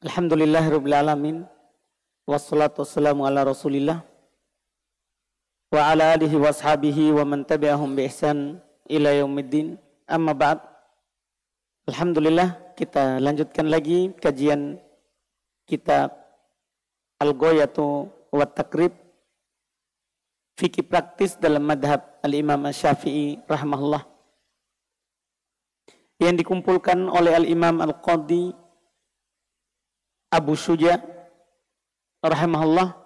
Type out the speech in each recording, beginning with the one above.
Alhamdulillahirabbil alamin wassalatu wassalamu ala Rasulillah wa ala alihi washabihi wa man tabi'ahum bi ihsan ila yaumiddin. Amma ba'd. Alhamdulillah, kita lanjutkan lagi kajian kitab Al-Ghayatu wa Taqrib, fikih praktis dalam madhab Al-Imam Syafi'i rahimahullah, yang dikumpulkan oleh Al-Imam Al-Qadhi Abu Syuja rahimahullah.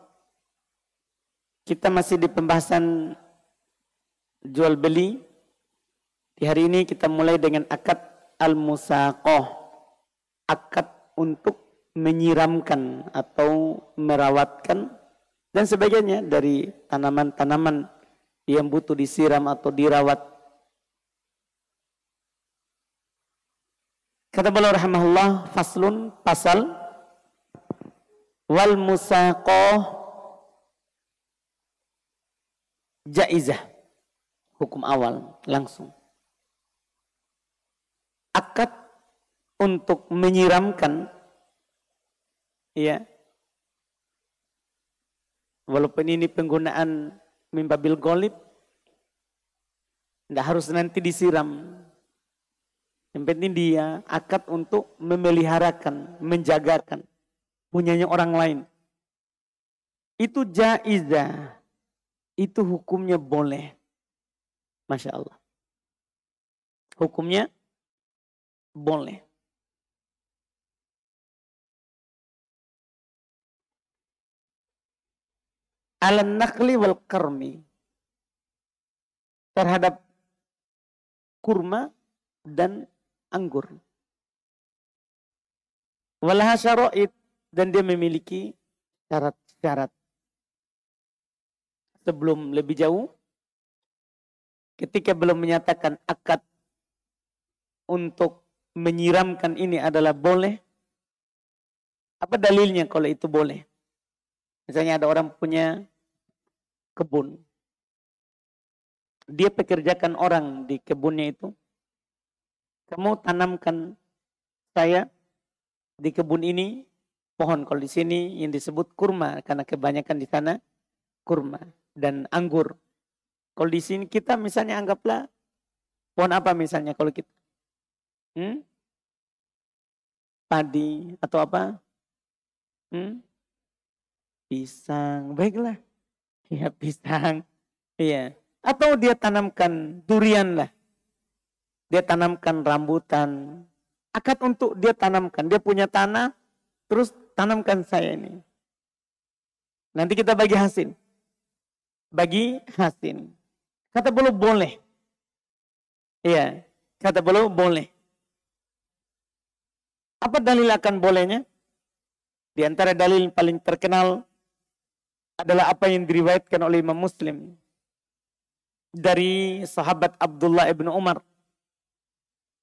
Kita masih di pembahasan jual beli. Di hari ini kita mulai dengan akad al-musaqah, akad untuk menyiramkan atau merawatkan dan sebagainya dari tanaman-tanaman yang butuh disiram atau dirawat. Kata beliau rahimahullah, faslun, pasal, wal musaqah jaizah, hukum awal langsung. Akad untuk menyiramkan, ya, walaupun ini penggunaan mimbabil ghalib, tidak harus nanti disiram. Yang penting dia akad untuk memeliharakan, menjagakan, punyanya orang lain. Itu jaizah. Itu hukumnya boleh. Masya Allah. Hukumnya boleh. Alan nakli wal karmi. Terhadap kurma dan anggur. Walaha syara'id, dan dia memiliki syarat-syarat. Sebelum lebih jauh, ketika belum menyatakan akad untuk menyiramkan ini adalah boleh, apa dalilnya kalau itu boleh? Misalnya ada orang punya kebun, dia pekerjakan orang di kebunnya itu, kamu tanamkan saya di kebun ini pohon, kalau di sini yang disebut kurma karena kebanyakan di sana kurma dan anggur. Kalau di sini kita misalnya anggaplah pohon apa misalnya kalau kita padi atau apa, pisang, baiklah, ya pisang, iya. Atau dia tanamkan durian lah, dia tanamkan rambutan. Akad untuk dia tanamkan, dia punya tanah, terus tanamkan saya ini. Nanti kita bagi hasil. Bagi hasil. Kata beliau boleh. Iya, kata beliau boleh. Apa dalil akan bolehnya? Di antara dalil paling terkenal adalah apa yang diriwayatkan oleh Imam Muslim dari sahabat Abdullah ibn Umar.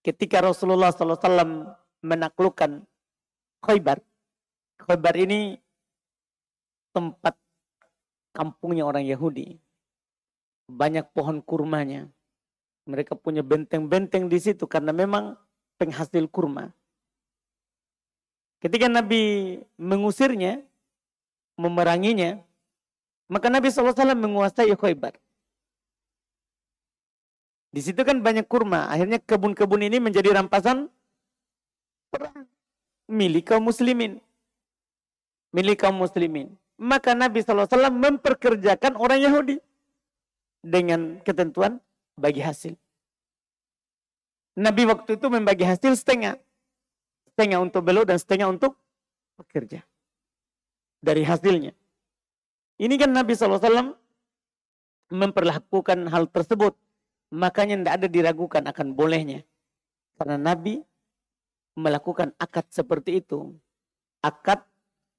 Ketika Rasulullah SAW menaklukkan Khaybar. Khaybar ini tempat kampungnya orang Yahudi. Banyak pohon kurmanya. Mereka punya benteng-benteng di situ karena memang penghasil kurma. Ketika Nabi mengusirnya, memeranginya, maka Nabi SAW menguasai Khaybar. Di situ kan banyak kurma. Akhirnya kebun-kebun ini menjadi rampasan perang milik kaum muslimin. Milik kaum muslimin. Maka Nabi SAW memperkerjakan orang Yahudi dengan ketentuan bagi hasil. Nabi waktu itu membagi hasil setengah. Setengah untuk beliau dan setengah untuk pekerja. Dari hasilnya. Ini kan Nabi SAW memperlakukan hal tersebut. Makanya tidak ada diragukan akan bolehnya. Karena Nabi melakukan akad seperti itu. Akad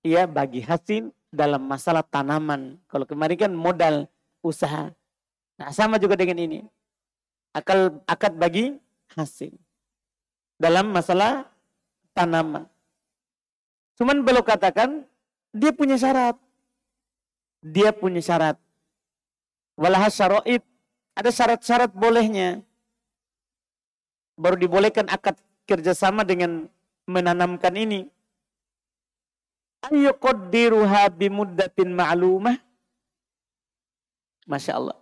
ya bagi hasil dalam masalah tanaman. Kalau kemarin kan modal usaha. Nah sama juga dengan ini. Akad bagi hasil. Dalam masalah tanaman. Cuman beliau katakan dia punya syarat. Dia punya syarat. Walah syara'id. Ada syarat-syarat bolehnya. Baru dibolehkan akad kerjasama dengan menanamkan ini. ayyuqaddiruha bimuddatin ma'lumah. Masya Allah.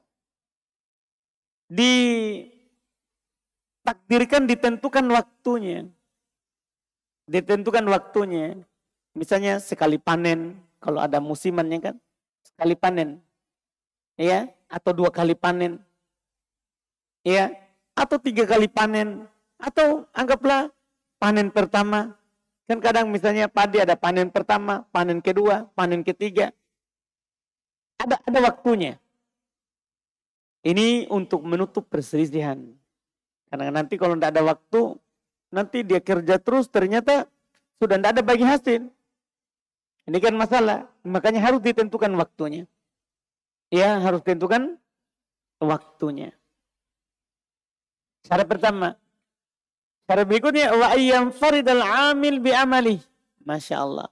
Ditakdirkan, ditentukan waktunya. Ditentukan waktunya. Misalnya sekali panen, kalau ada musimannya kan, sekali panen. Ya, atau 2 kali panen. Ya, atau 3 kali panen. Atau anggaplah panen pertama. Kan kadang misalnya padi ada panen pertama, panen kedua, panen ketiga. Ada waktunya. Ini untuk menutup perselisihan. Karena nanti kalau tidak ada waktu, nanti dia kerja terus ternyata sudah tidak ada bagi hasil. Ini kan masalah. Makanya harus ditentukan waktunya. Ya, harus ditentukan waktunya. Syarat pertama. Syarat berikutnya, wa ayyam faridal amil bi amali. Masya Allah.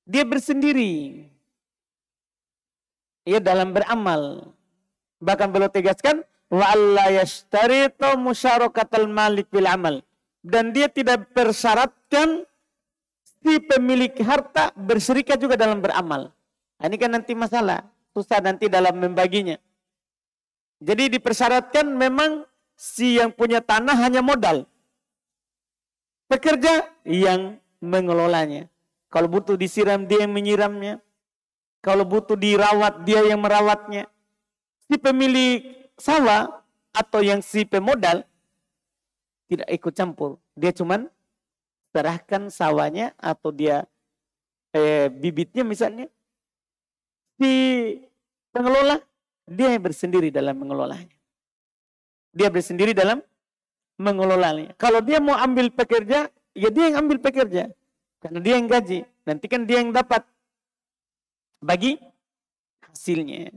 Dia bersendiri. Ya, dalam beramal. Bahkan beliau tegaskan, wa alla yashtaritu musyarakatal malik bil amal. Dan dia tidak persyaratkan si pemilik harta berserikat juga dalam beramal. Nah, ini kan nanti masalah, susah nanti dalam membaginya. Jadi dipersyaratkan memang si yang punya tanah hanya modal. Pekerja yang mengelolanya. Kalau butuh disiram, dia yang menyiramnya. Kalau butuh dirawat, dia yang merawatnya. Si pemilik sawah atau yang si pemodal tidak ikut campur. Dia cuman serahkan sawahnya atau dia bibitnya misalnya. Si pengelola, dia yang bersendiri dalam mengelolanya. Dia bersendiri dalam mengelolanya. Kalau dia mau ambil pekerja, ya dia yang ambil pekerja. Karena dia yang gaji. Nanti kan dia yang dapat bagi hasilnya.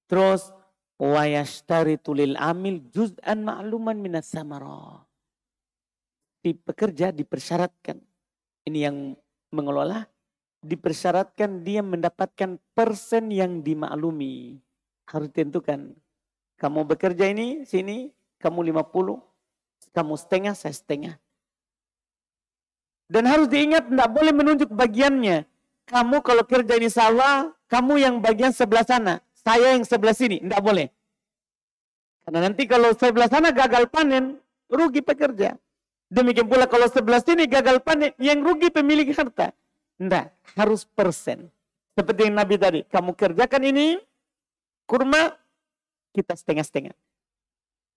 Terus wa yashtaritu lil amil juz'an ma'luman minas samarah. Di pekerja dipersyaratkan, ini yang mengelola, dipersyaratkan dia mendapatkan persen yang dimaklumi. Harus ditentukan. Kamu bekerja ini sini, kamu 50, kamu setengah, saya setengah. Dan harus diingat, tidak boleh menunjuk bagiannya. Kamu kalau kerja ini sawah, kamu yang bagian sebelah sana. Saya yang sebelah sini, tidak boleh. Karena nanti kalau sebelah sana gagal panen, rugi pekerja. Demikian pula kalau sebelah sini gagal panen, yang rugi pemilik harta. Tidak, harus persen. Seperti yang Nabi tadi, kamu kerjakan ini, kurma, kita setengah-setengah.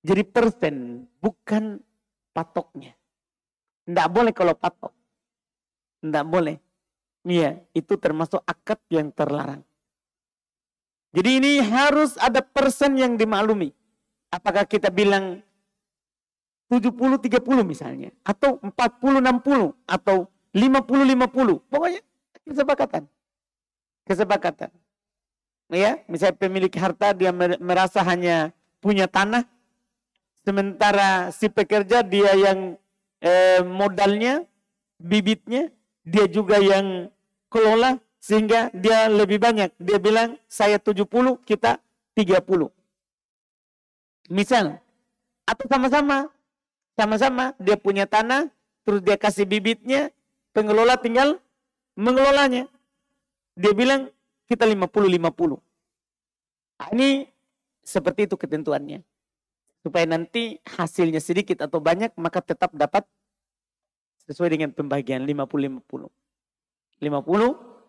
Jadi persen, bukan patoknya. Tidak boleh kalau patok. Tidak boleh. Iya, itu termasuk akad yang terlarang. Jadi ini harus ada persen yang dimaklumi. Apakah kita bilang 70-30 misalnya. Atau 40-60. Atau 50-50. Pokoknya kesepakatan. Kesepakatan. Ya, misalnya pemilik harta dia merasa hanya punya tanah. Sementara si pekerja dia yang modalnya, bibitnya. Dia juga yang kelola. Sehingga dia lebih banyak. Dia bilang saya 70, kita 30. Misal. Atau sama-sama. Sama-sama dia punya tanah. Terus dia kasih bibitnya. Pengelola tinggal mengelolanya. Dia bilang kita 50-50. Nah, ini seperti itu ketentuannya. Supaya nanti hasilnya sedikit atau banyak. Maka tetap dapat sesuai dengan pembagian 50-50.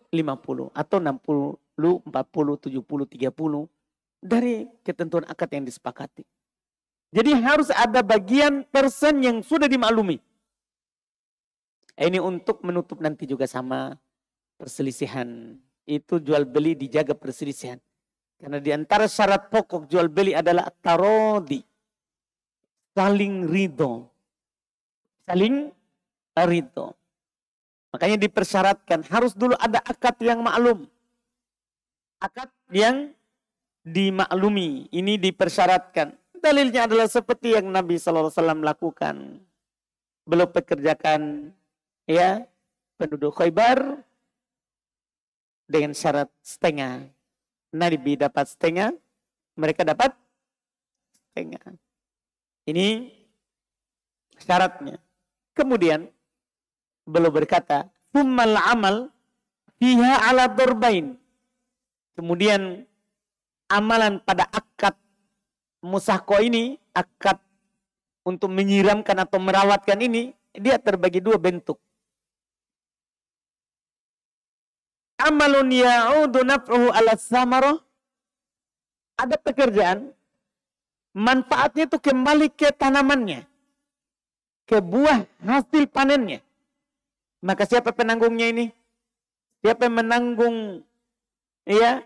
50 atau 60, 40, 70, 30 dari ketentuan akad yang disepakati. Jadi harus ada bagian persen yang sudah dimaklumi. Ini untuk menutup nanti juga sama perselisihan. Itu jual beli dijaga perselisihan. Karena di antara syarat pokok jual beli adalah tarodi. Saling ridho. Saling ridho. Makanya dipersyaratkan harus dulu ada akad yang maklum. Akad yang dimaklumi. Ini dipersyaratkan. Dalilnya adalah seperti yang Nabi SAW lakukan. Belum pekerjakan ya penduduk Khaybar dengan syarat setengah. Nabi dapat setengah, mereka dapat setengah. Ini syaratnya. Kemudian beliau berkata, "Tsummal amal", fiha ala dorbain. Kemudian amalan pada akad musahko ini, akad untuk menyiramkan atau merawatkan ini, dia terbagi dua bentuk. Amalun ya'udu naf'uhu ala samarah. Ada pekerjaan, manfaatnya itu kembali ke tanamannya, ke buah hasil panennya. Maka siapa penanggungnya ini? Siapa yang menanggung ya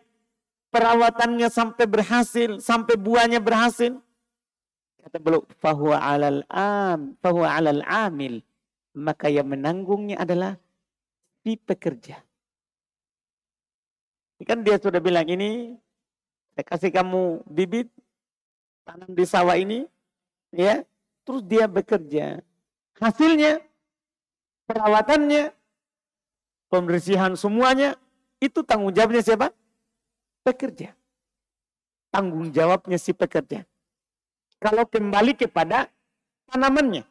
perawatannya sampai berhasil, sampai buahnya berhasil? Kata beliau, fahuwa alal amil. Maka yang menanggungnya adalah si pekerja. Ini kan dia sudah bilang, ini saya kasih kamu bibit, tanam di sawah ini, ya, terus dia bekerja. Hasilnya, perawatannya, pembersihan semuanya, itu tanggung jawabnya siapa? Pekerja. Tanggung jawabnya si pekerja. Kalau kembali kepada tanamannya.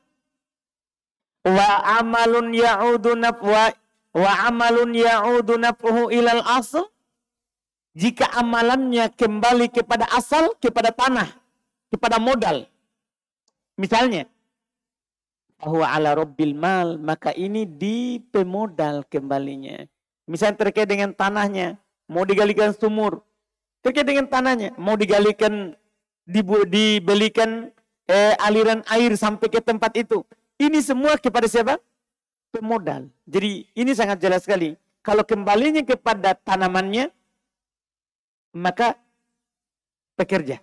Wa amalun ya'udu naf'uhu ilal asl. Jika amalannya kembali kepada asal, kepada tanah, kepada modal. Misalnya, bahwa ala robbil mal, maka ini di pemodal kembalinya. Misalnya terkait dengan tanahnya, mau digalikan sumur. Terkait dengan tanahnya, mau digalikan, dibelikan aliran air sampai ke tempat itu. Ini semua kepada siapa? Pemodal. Jadi ini sangat jelas sekali. Kalau kembalinya kepada tanamannya, maka pekerja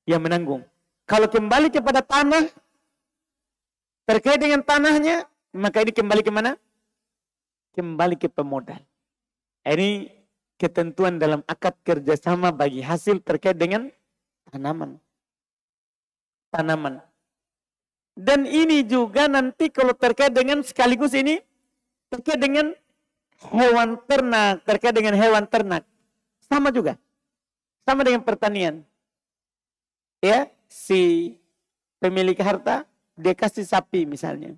yang menanggung. Kalau kembali kepada tanah, terkait dengan tanahnya, maka ini kembali ke mana? Kembali ke pemodal. Ini ketentuan dalam akad kerjasama bagi hasil terkait dengan tanaman. Dan ini juga nanti kalau terkait dengan sekaligus ini, terkait dengan hewan ternak, terkait dengan hewan ternak. Sama juga. Sama dengan pertanian. Ya, si pemilik harta, dia kasih sapi misalnya.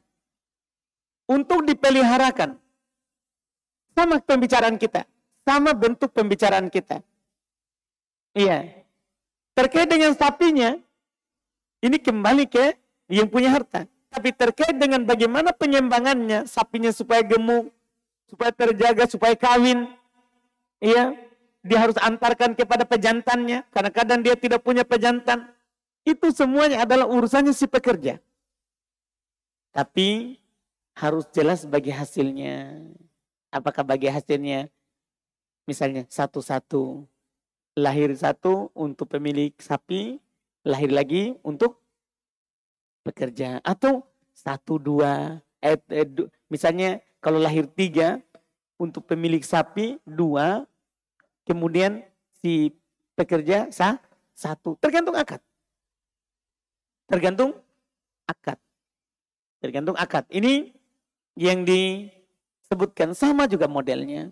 Untuk dipeliharakan. Sama pembicaraan kita. Sama bentuk pembicaraan kita. Iya. Terkait dengan sapinya, ini kembali ke yang punya harta. Tapi terkait dengan bagaimana penyembangannya, sapinya supaya gemuk, supaya terjaga, supaya kawin. Iya. Dia harus antarkan kepada pejantannya. Karena kadang dia tidak punya pejantan. Itu semuanya adalah urusannya si pekerja. Tapi harus jelas bagi hasilnya. Apakah bagi hasilnya misalnya satu-satu. Lahir satu untuk pemilik sapi. Lahir lagi untuk pekerja. Atau satu, dua. Misalnya kalau lahir 3 untuk pemilik sapi, 2. Kemudian si pekerja satu. Tergantung akad. Tergantung akad. Ini yang disebutkan. Sama juga modelnya.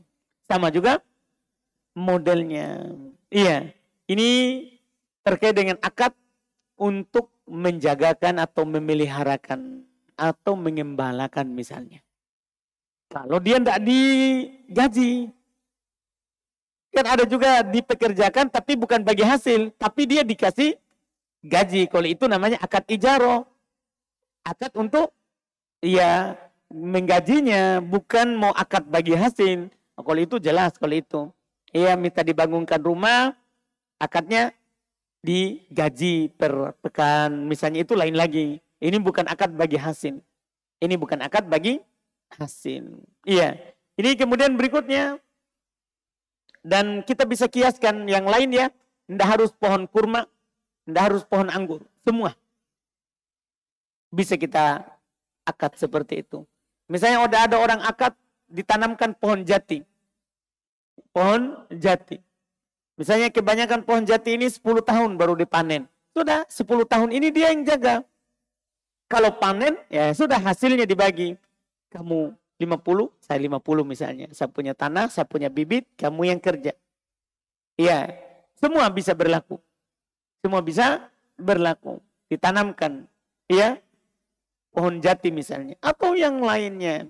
Iya. Ini terkait dengan akad untuk menjagakan atau memeliharakan. Atau mengembalakan misalnya. Kalau dia tidak digaji. Kan ada juga dipekerjakan tapi bukan bagi hasil. Tapi dia dikasih gaji. Kalau itu namanya akad ijaro. Akad untuk ya menggajinya. Bukan mau akad bagi hasil. Kalau itu jelas kalau itu. Ia minta dibangunkan rumah. Akadnya digaji per pekan. Misalnya itu lain lagi. Ini bukan akad bagi hasil. Ini bukan akad bagi hasil. Iya. Ini kemudian berikutnya. Dan kita bisa kiaskan yang lain ya. Tidak harus pohon kurma. Tidak harus pohon anggur. Semua. Bisa kita akad seperti itu. Misalnya ada orang akad ditanamkan pohon jati. Pohon jati. Misalnya kebanyakan pohon jati ini 10 tahun baru dipanen. Sudah 10 tahun ini dia yang jaga. Kalau panen ya sudah hasilnya dibagi. Kamu 50, saya 50 misalnya. Saya punya tanah, saya punya bibit, kamu yang kerja. Iya, semua bisa berlaku. Semua bisa berlaku. Ditanamkan, iya, pohon jati misalnya. Atau yang lainnya.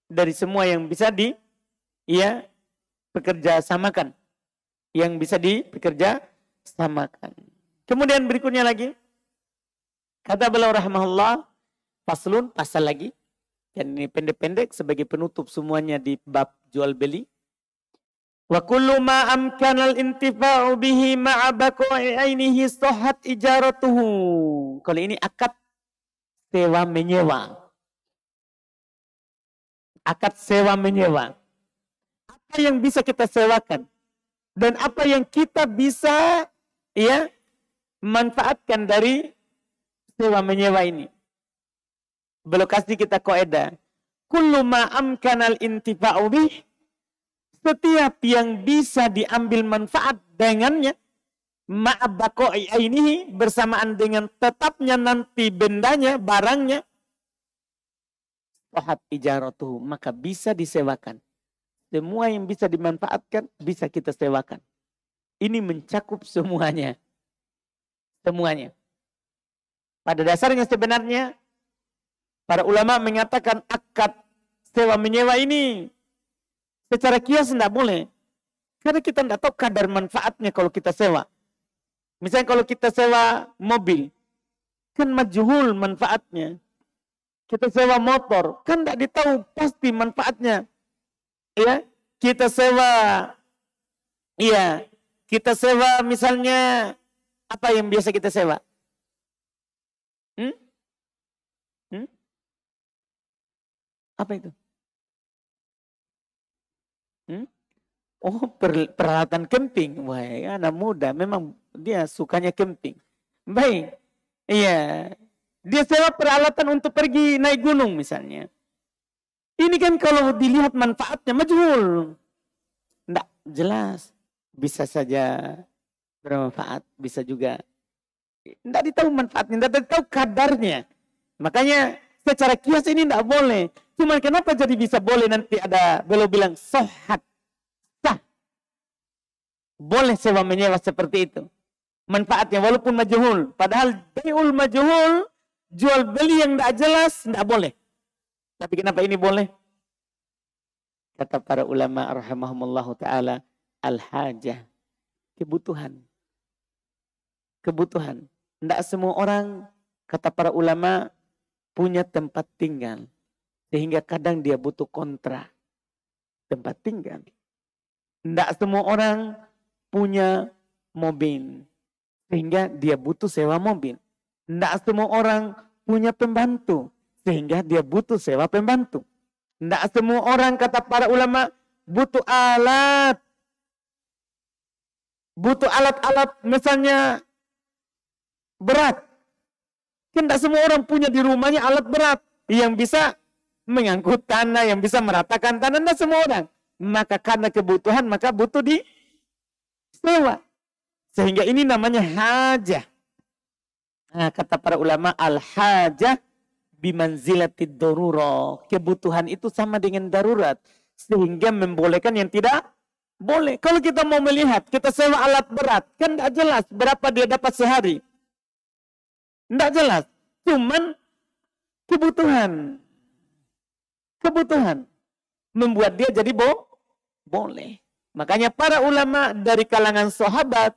Dari semua yang bisa dipekerja samakan. Yang bisa dipekerja samakan. Kemudian berikutnya lagi. Kata beliau rahimahullah, faslun, pasal lagi. Dan ini pendek-pendek sebagai penutup semuanya di bab jual beli. Wa kullu ma amkana al-intifa'u bihi ma'a baqa'i ainihi sahhat ijaratuhu. Kalau ini akad sewa menyewa. Akad sewa menyewa. Apa yang bisa kita sewakan dan apa yang kita bisa ya manfaatkan dari sewa menyewa ini. Beliau kasih kita kaidah. Kullu ma amkanal intifa'u bih. Setiap yang bisa diambil manfaat dengannya. Ma'abaqa'i ainihi. Bersamaan dengan tetapnya nanti bendanya, barangnya. Sahhat ijaratuhu. Maka bisa disewakan. Semua yang bisa dimanfaatkan, bisa kita sewakan. Ini mencakup semuanya. Semuanya. Pada dasarnya sebenarnya, para ulama mengatakan akad sewa menyewa ini secara kias tidak boleh. Karena kita tidak tahu kadar manfaatnya kalau kita sewa. Misalnya kalau kita sewa mobil, kan majhul manfaatnya. Kita sewa motor, kan tidak ditahu pasti manfaatnya. Ya, kita sewa, iya, kita sewa misalnya apa yang biasa kita sewa? Apa itu? Oh, peralatan camping. Wah, anak muda. Memang dia sukanya camping. Baik. Iya. Dia sewa peralatan untuk pergi naik gunung misalnya. Ini kan kalau dilihat manfaatnya majhul. Tidak jelas. Bisa saja bermanfaat. Bisa juga. Tidak ditahu manfaatnya. Tidak ditahu kadarnya. Makanya secara kias ini tidak boleh. Cuma kenapa jadi bisa boleh nanti ada beliau bilang sahhat. Sah. Boleh sewa menyewa seperti itu. Manfaatnya walaupun majhul. Padahal bai'ul majhul, jual beli yang tidak jelas, tidak boleh. Tapi kenapa ini boleh? Kata para ulama rahimahumullahu ta'ala, al-hajah. Kebutuhan. Kebutuhan. Tidak semua orang, kata para ulama, punya tempat tinggal. Sehingga kadang dia butuh kontra. Tempat tinggal. Tidak semua orang punya mobil. Sehingga dia butuh sewa mobil. Tidak semua orang punya pembantu. Sehingga dia butuh sewa pembantu. Tidak semua orang, kata para ulama, butuh alat. Butuh alat-alat misalnya berat. Tidak semua orang punya di rumahnya alat berat. Yang bisa mengangkut tanah, yang bisa meratakan tanah. Tidak semua orang. Maka karena kebutuhan, maka butuh di sewa. Sehingga ini namanya hajah. Nah, kata para ulama, al-hajah bimanzilatid darurah. Kebutuhan itu sama dengan darurat. Sehingga membolehkan yang tidak boleh. Kalau kita mau melihat, kita sewa alat berat. Kan tidak jelas berapa dia dapat sehari. Tidak jelas. Cuman kebutuhan. Kebutuhan. Membuat dia jadi boleh. Makanya para ulama dari kalangan sahabat,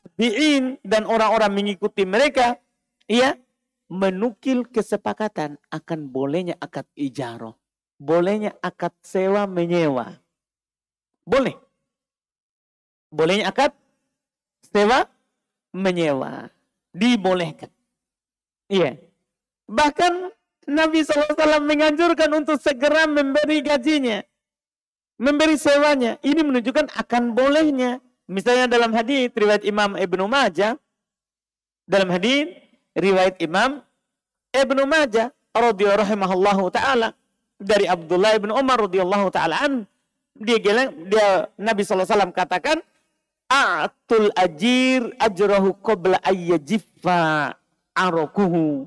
tabi'in, dan orang-orang mengikuti mereka, ya, menukil kesepakatan akan bolehnya akad ijarah. Bolehnya akad sewa menyewa. Boleh. Bolehnya akad sewa menyewa. Dibolehkan. Iya. Bahkan Nabi SAW menganjurkan untuk segera memberi gajinya. Memberi sewanya. Ini menunjukkan akan bolehnya. Misalnya dalam hadis riwayat Imam Ibnu Majah. Dalam hadis riwayat Imam Ibnu Majah radhiyallahu ta'ala. Dari Abdullah ibn Umar radhiyallahu ta'ala an. Dia Nabi SAW katakan. A'tul ajir ajrahu qabla ayyajiffa arakuhu.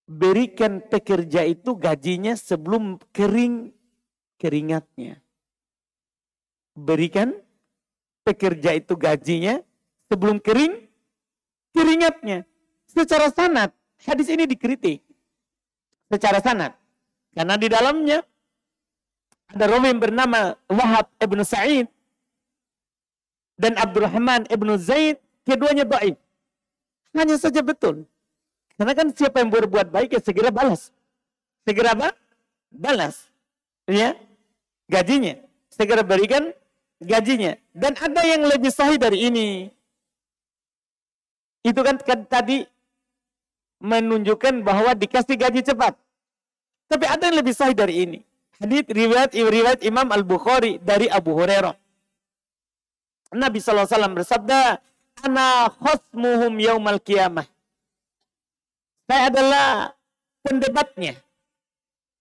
Berikan pekerja itu gajinya sebelum kering keringatnya. Berikan pekerja itu gajinya sebelum kering keringatnya. Secara sanad, hadis ini dikritik. Secara sanad. Karena di dalamnya ada rawi yang bernama Wahab ibn Sa'id dan Abdurrahman ibnu Zaid, keduanya dhaif. Hanya saja betul. Karena kan siapa yang berbuat baik ya segera balas. Segera apa? Balas. Ya, gajinya. Segera berikan gajinya. Dan ada yang lebih sahih dari ini. Itu kan tadi menunjukkan bahwa dikasih gaji cepat. Tapi ada yang lebih sahih dari ini. Hadits riwayat Imam Al-Bukhari dari Abu Hurairah. Nabi SAW bersabda, "Ana khosmuhum yaumal qiyamah." Saya adalah pendebatnya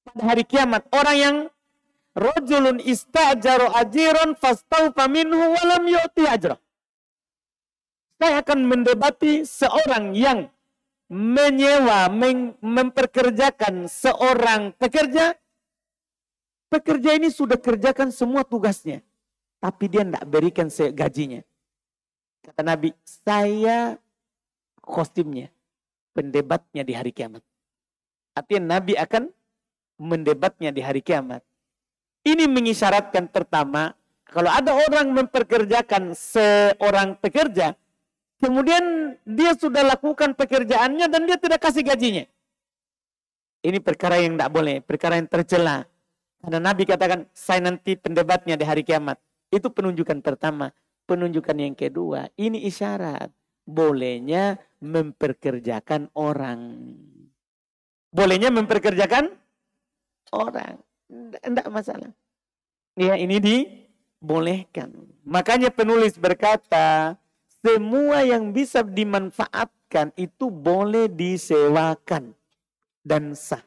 pada hari kiamat. Orang yang rajulun ista'jaru ajiran fastawfa minhu wa lam yu'ti ajrah. Saya akan mendebati seorang yang menyewa, memperkerjakan seorang pekerja. Pekerja ini sudah kerjakan semua tugasnya. Tapi dia tidak berikan gajinya. Kata Nabi, saya khostimnya, pendebatnya di hari kiamat. Artinya Nabi akan mendebatnya di hari kiamat. Ini mengisyaratkan pertama, kalau ada orang memperkerjakan seorang pekerja, kemudian dia sudah lakukan pekerjaannya dan dia tidak kasih gajinya. Ini perkara yang tidak boleh, perkara yang tercela. Karena Nabi katakan, saya nanti pendebatnya di hari kiamat. Itu penunjukan pertama. Penunjukan yang kedua, ini isyarat. Bolehnya memperkerjakan orang. Bolehnya memperkerjakan orang. Tidak masalah. Ya, ini dibolehkan. Makanya penulis berkata, semua yang bisa dimanfaatkan itu boleh disewakan dan sah.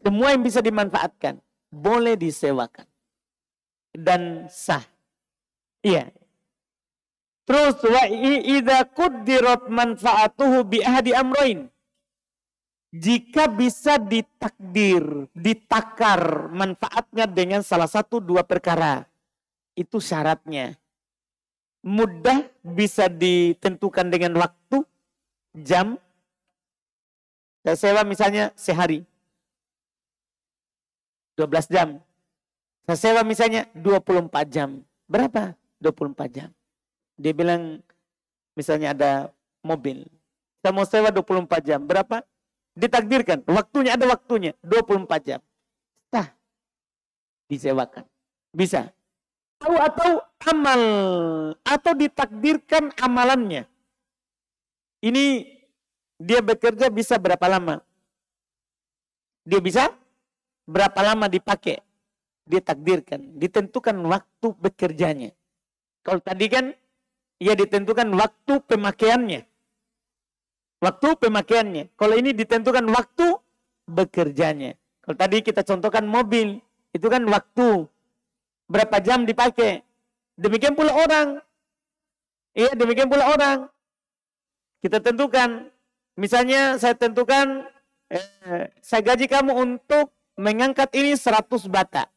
Semua yang bisa dimanfaatkan boleh disewakan dan sah. Iya. Terus wa idza quddirat manfaatuhu bi ahadi amrayn. Jika bisa ditakdir, ditakar manfaatnya dengan salah satu dua perkara. Itu syaratnya. Mudah bisa ditentukan dengan waktu, jam. Saya sewa misalnya sehari. 12 jam. Saya sewa misalnya 24 jam. Berapa? 24 jam. Dia bilang misalnya ada mobil. Saya mau sewa 24 jam. Berapa? Ditakdirkan. Waktunya ada waktunya. 24 jam. Sah. Disewakan. Bisa. Atau amal. Atau ditakdirkan amalannya. Ini dia bekerja bisa berapa lama? Dia bisa berapa lama dipakai? Dia takdirkan. Ditentukan waktu bekerjanya. Kalau tadi kan, ya ditentukan waktu pemakaiannya. Waktu pemakaiannya. Kalau ini ditentukan waktu bekerjanya. Kalau tadi kita contohkan mobil. Itu kan waktu. Berapa jam dipakai. Demikian pula orang. Iya, demikian pula orang. Kita tentukan. Misalnya saya tentukan, saya gaji kamu untuk mengangkat ini 100 bata.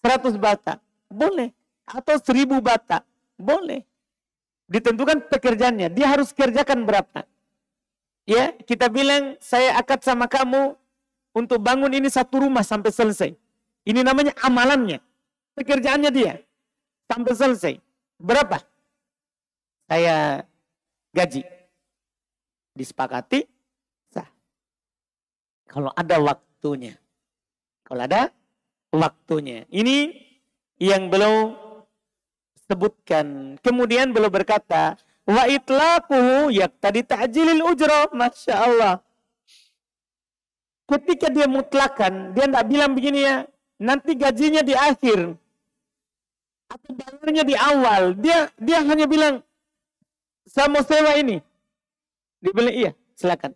100 bata. Boleh. Atau 1000 bata. Boleh. Ditentukan pekerjaannya. Dia harus kerjakan berapa. Ya, kita bilang saya akad sama kamu untuk bangun ini satu rumah sampai selesai. Ini namanya amalannya. Pekerjaannya dia. Sampai selesai. Berapa? Saya gaji. Disepakati. Sah. Kalau ada waktunya. Kalau ada waktunya. Ini yang beliau sebutkan. Kemudian beliau berkata, wa itlaquhu yaqtadi ta'jilil ujrah. Masya Allah. Ketika dia mutlakan, dia tidak bilang begini ya, nanti gajinya di akhir. Atau bayarnya di awal. Dia hanya bilang, saya mau sewa ini. Dia bilang, iya, silakan.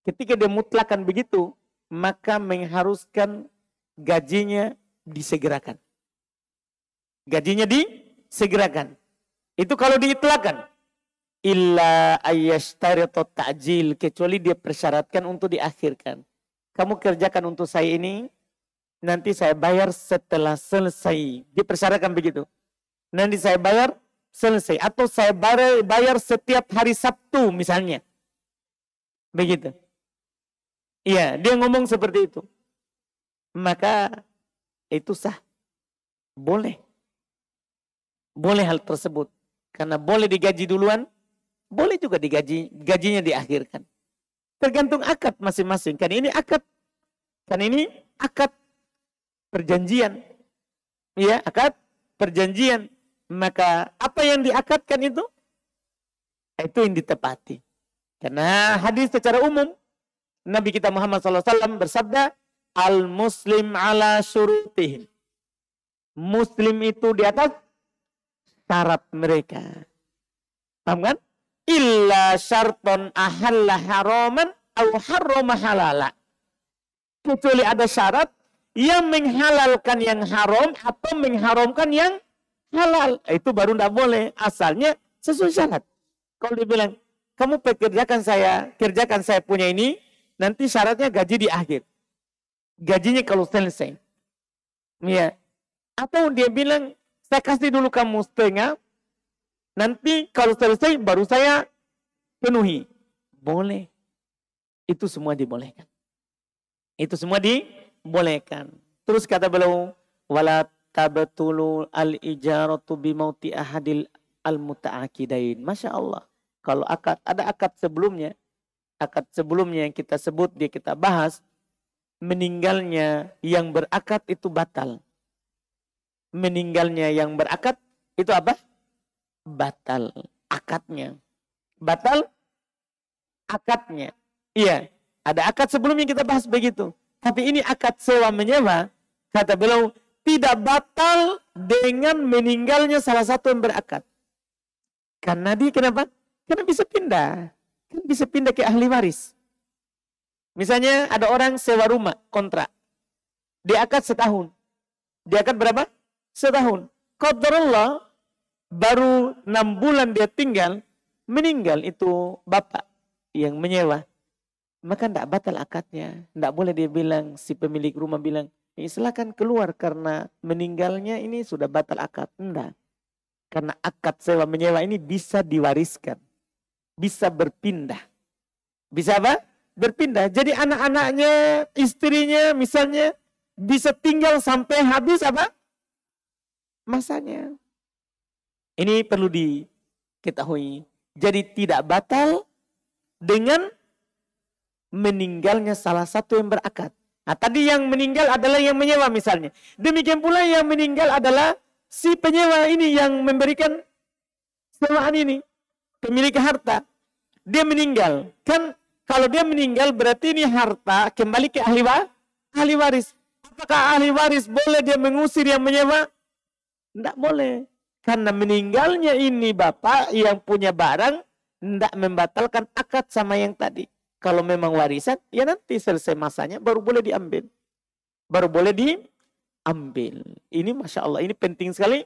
Ketika dia mutlakan begitu, maka mengharuskan gajinya disegerakan. Gajinya disegerakan. Itu kalau diitlakan. Illa ayyashtarita ta'jil. Kecuali dia persyaratkan untuk diakhirkan. Kamu kerjakan untuk saya ini. Nanti saya bayar setelah selesai. Dipersyaratkan begitu. Nanti saya bayar selesai. Atau saya bayar setiap hari Sabtu misalnya. Begitu. Iya, dia ngomong seperti itu. Maka itu sah. Boleh. Boleh hal tersebut. Karena boleh digaji duluan, boleh juga gajinya diakhirkan. Tergantung akad masing-masing. Kan ini akad perjanjian. Ya, akad perjanjian. Maka apa yang diakadkan itu yang ditepati. Karena hadis secara umum, Nabi kita Muhammad SAW bersabda, al-muslim ala syurutihim. Muslim itu di atas syarat mereka. Paham kan? Illa syarton ahalla haraman au harrama halala. Kecuali ada syarat yang menghalalkan yang haram atau mengharamkan yang halal. Itu baru tidak boleh. Asalnya sesuai syarat. Kalau dibilang, kamu kerjakan saya punya ini, nanti syaratnya gaji di akhir. Gajinya kalau selesai. Ya. Atau dia bilang, saya kasih dulu kamu setengah, nanti kalau selesai baru saya penuhi. Boleh. Itu semua dibolehkan. Itu semua dibolehkan. Terus kata beliau, wala tabtulu al-ijaratu bimauti ahadil al-muta'akidain. Masya Allah. Kalau ada akad sebelumnya yang kita sebut, kita bahas, meninggalnya yang berakad itu batal. Meninggalnya yang berakad itu apa? Batal akadnya. Batal akadnya. Iya, ada akad sebelumnya kita bahas begitu. Tapi ini akad sewa menyewa, kata beliau, tidak batal dengan meninggalnya salah satu yang berakad. Karena dia kenapa? Karena bisa pindah. Kan bisa pindah ke ahli waris. Misalnya ada orang sewa rumah, kontrak. Dia akad setahun. Dia akad berapa? Setahun. Qadarullah, baru 6 bulan dia tinggal, meninggal itu bapak yang menyewa. Maka tidak batal akadnya. Tidak boleh dia bilang, si pemilik rumah bilang, silakan keluar karena meninggalnya ini sudah batal akad. Tidak. Karena akad sewa menyewa ini bisa diwariskan. Bisa berpindah. Bisa apa? Berpindah. Jadi anak-anaknya, istrinya misalnya bisa tinggal sampai habis apa? Masanya. Ini perlu diketahui. Jadi tidak batal dengan meninggalnya salah satu yang berakad. Nah, tadi yang meninggal adalah yang menyewa misalnya. Demikian pula yang meninggal adalah si penyewa ini yang memberikan sewaan ini. Pemilik harta. Dia meninggal. Kan kalau dia meninggal berarti ini harta kembali ke ahli waris. Apakah ahli waris boleh dia mengusir yang menyewa? Tidak boleh. Karena meninggalnya ini bapak yang punya barang tidak membatalkan akad sama yang tadi. Kalau memang warisan, ya nanti selesai masanya baru boleh diambil. Baru boleh diambil. Ini Masya Allah, ini penting sekali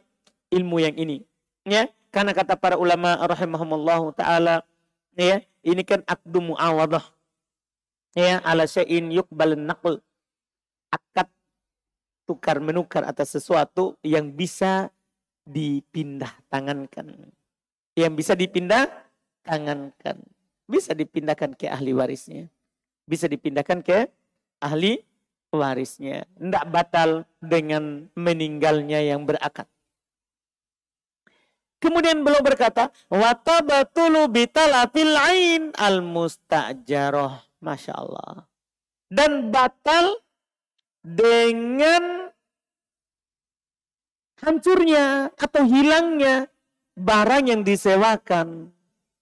ilmu yang ini. Ya, karena kata para ulama rahimahumullah ta'ala, ya, ini kan akdu mu'awadah. Ya, ala syai'in yuqbalun naql. Akad tukar menukar atas sesuatu yang bisa dipindah tangankan. Yang bisa dipindah tangankan. Bisa dipindahkan ke ahli warisnya. Bisa dipindahkan ke ahli warisnya. Tidak batal dengan meninggalnya yang berakad. Kemudian beliau berkata, wa tabatulu bitalafil ain al-mustajarah. Masya Allah. Dan batal dengan hancurnya atau hilangnya barang yang disewakan.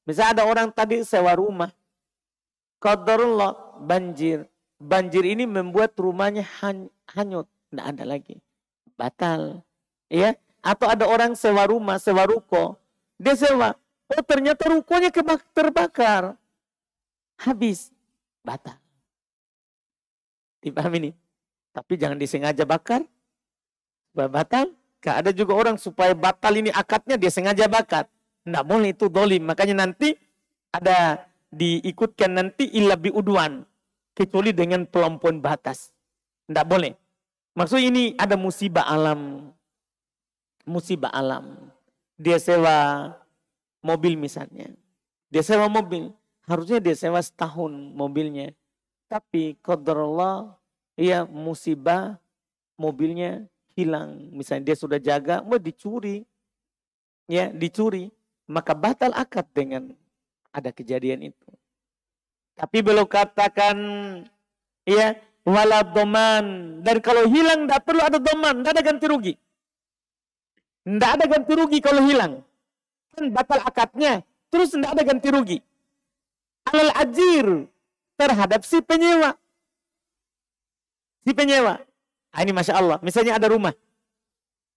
Misalnya ada orang tadi sewa rumah. Qadarullah, banjir. Banjir ini membuat rumahnya hanyut. Tidak ada lagi. Batal. Ya. Atau ada orang sewa rumah, sewa ruko. Dia sewa. Oh ternyata rukonya terbakar. Habis. Batal. Dipahami ini? Tapi jangan disengaja bakar. Batal. Ada juga orang supaya batal ini akadnya dia sengaja bakar. Tidak boleh, itu dolim. Makanya nanti ada diikutkan nanti illa bi'udwan. Kecuali dengan pelampauan batas. Tidak boleh. Maksud ini ada musibah alam. Musibah alam. Dia sewa mobil misalnya. Dia sewa mobil. Harusnya dia sewa setahun mobilnya. Tapi qadarullah, ya musibah mobilnya hilang. Misalnya dia sudah jaga, mau dicuri. ya dicuri, maka batal akad dengan ada kejadian itu. Tapi belum katakan ya wala doman, dan kalau hilang tidak perlu ada doman, tidak ada ganti rugi. Tidak ada ganti rugi kalau hilang. Kan batal akadnya, terus tidak ada ganti rugi. Alal ajir, terhadap si penyewa. Si penyewa. Ah, ini Masya Allah, misalnya ada rumah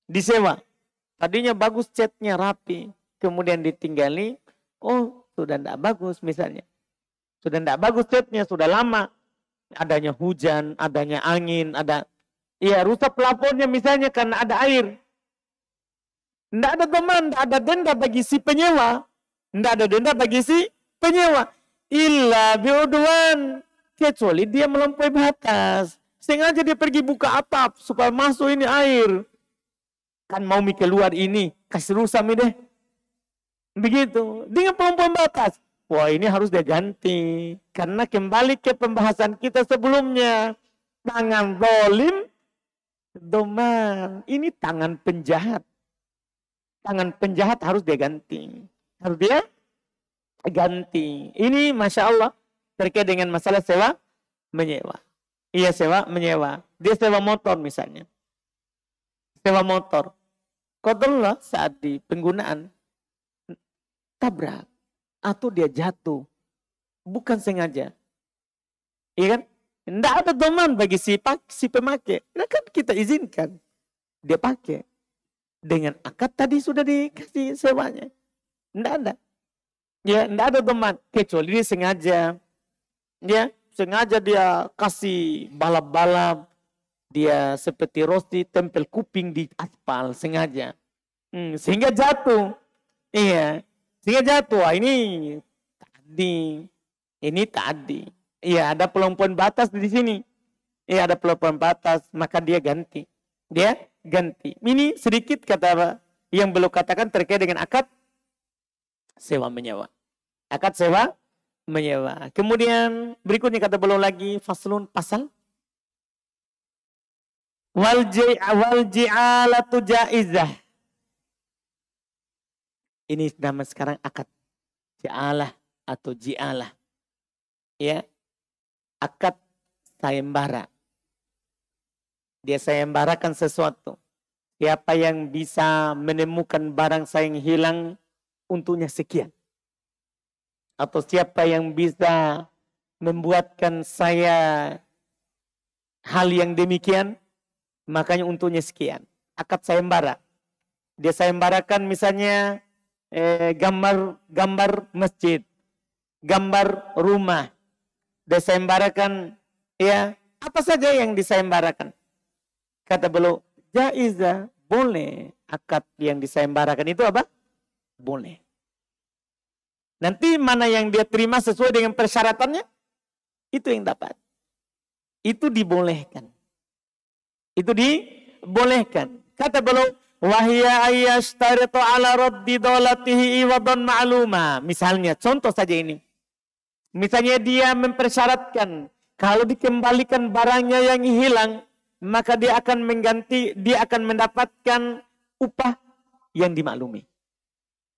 disewa. Tadinya bagus, catnya rapi. Kemudian ditinggali, oh sudah tidak bagus misalnya. Sudah tidak bagus catnya, sudah lama. Adanya hujan, adanya angin, ya rusak plafonnya misalnya karena ada air. Tidak ada doman, tidak ada denda bagi si penyewa. Tidak ada denda bagi si penyewa. Illa bi'udwan. Kecuali dia melampaui batas. Sengaja dia pergi buka atap supaya masuk ini air. Kan mau keluar ini, kasih rusak deh. Begitu. Dengan melampaui batas. Wah, ini harus dia ganti. Karena kembali ke pembahasan kita sebelumnya. Tangan zalim, doman. Ini tangan penjahat. Tangan penjahat harus dia ganti. Harus dia ganti. Ini Masya Allah terkait dengan masalah sewa menyewa. Iya, sewa menyewa. Dia sewa motor misalnya. Sewa motor. Qadarullah saat di penggunaan tabrak. Atau dia jatuh. Bukan sengaja. Iya kan? Tidak ada doman bagi si pemakai. Nah, kan kita izinkan. Dia pakai. Dengan akad tadi sudah dikasih sewanya. Tidak ada. Ya, tidak ada doman. Kecuali dia sengaja. Ya, sengaja dia kasih balap-balap. Dia seperti Rosti tempel kuping di aspal. Sengaja. Sehingga jatuh. Iya. Sehingga jatuh. Wah, ini tadi. Ini tadi. Iya, ada pelompoan batas di sini. Iya, ada pelompoan batas. Maka dia ganti. Dia ganti. Ini sedikit kata yang belum katakan terkait dengan akad sewa menyewa. Akad sewa menyewa. Kemudian berikutnya kata belum lagi faslun pasal wal ji'alatu jaizah. Ini nama sekarang akad ji'alah atau ji'alah. Ya. Akad sayembara. Dia sayembarakan sesuatu. Siapa yang bisa menemukan barang saya yang hilang, untuknya sekian. Atau siapa yang bisa membuatkan saya hal yang demikian, makanya untuknya sekian. Akad sayembara. Dia sayembarakan misalnya gambar masjid, gambar rumah. Dia sayembarakan ya apa saja yang disayembarakan. Kata beliau, jaizah, boleh. Akad yang disayembarakan itu apa? Boleh. Nanti mana yang dia terima sesuai dengan persyaratannya, itu yang dapat. Itu dibolehkan. Itu dibolehkan. Kata beliau, wahya ayyashtaritu ala raddi dolatihi iwadan ma'luma. Misalnya, contoh saja ini. Misalnya dia mempersyaratkan, kalau dikembalikan barangnya yang hilang, maka dia akan mengganti, dia akan mendapatkan upah yang dimaklumi.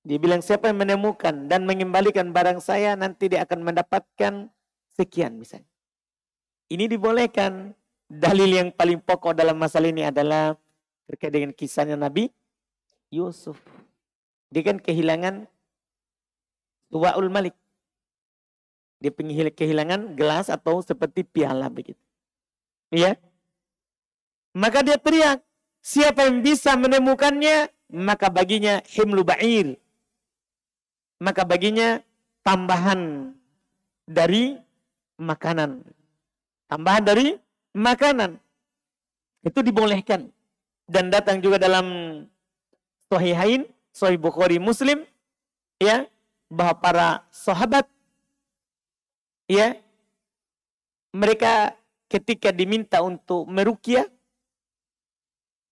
Dia bilang siapa yang menemukan dan mengembalikan barang saya, nanti dia akan mendapatkan sekian misalnya. Ini dibolehkan. Dalil yang paling pokok dalam masalah ini adalah terkait dengan kisahnya Nabi Yusuf. Dia kan kehilangan Tuwa'ul Malik. Dia kehilangan gelas atau seperti piala begitu. Iya. Maka dia teriak, siapa yang bisa menemukannya, maka baginya himlu ba'ir. Maka baginya tambahan dari makanan. Tambahan dari makanan. Itu dibolehkan. Dan datang juga dalam Sahihain, Sahih Bukhari Muslim, ya, bahwa para sahabat, ya, mereka ketika diminta untuk meruqyah,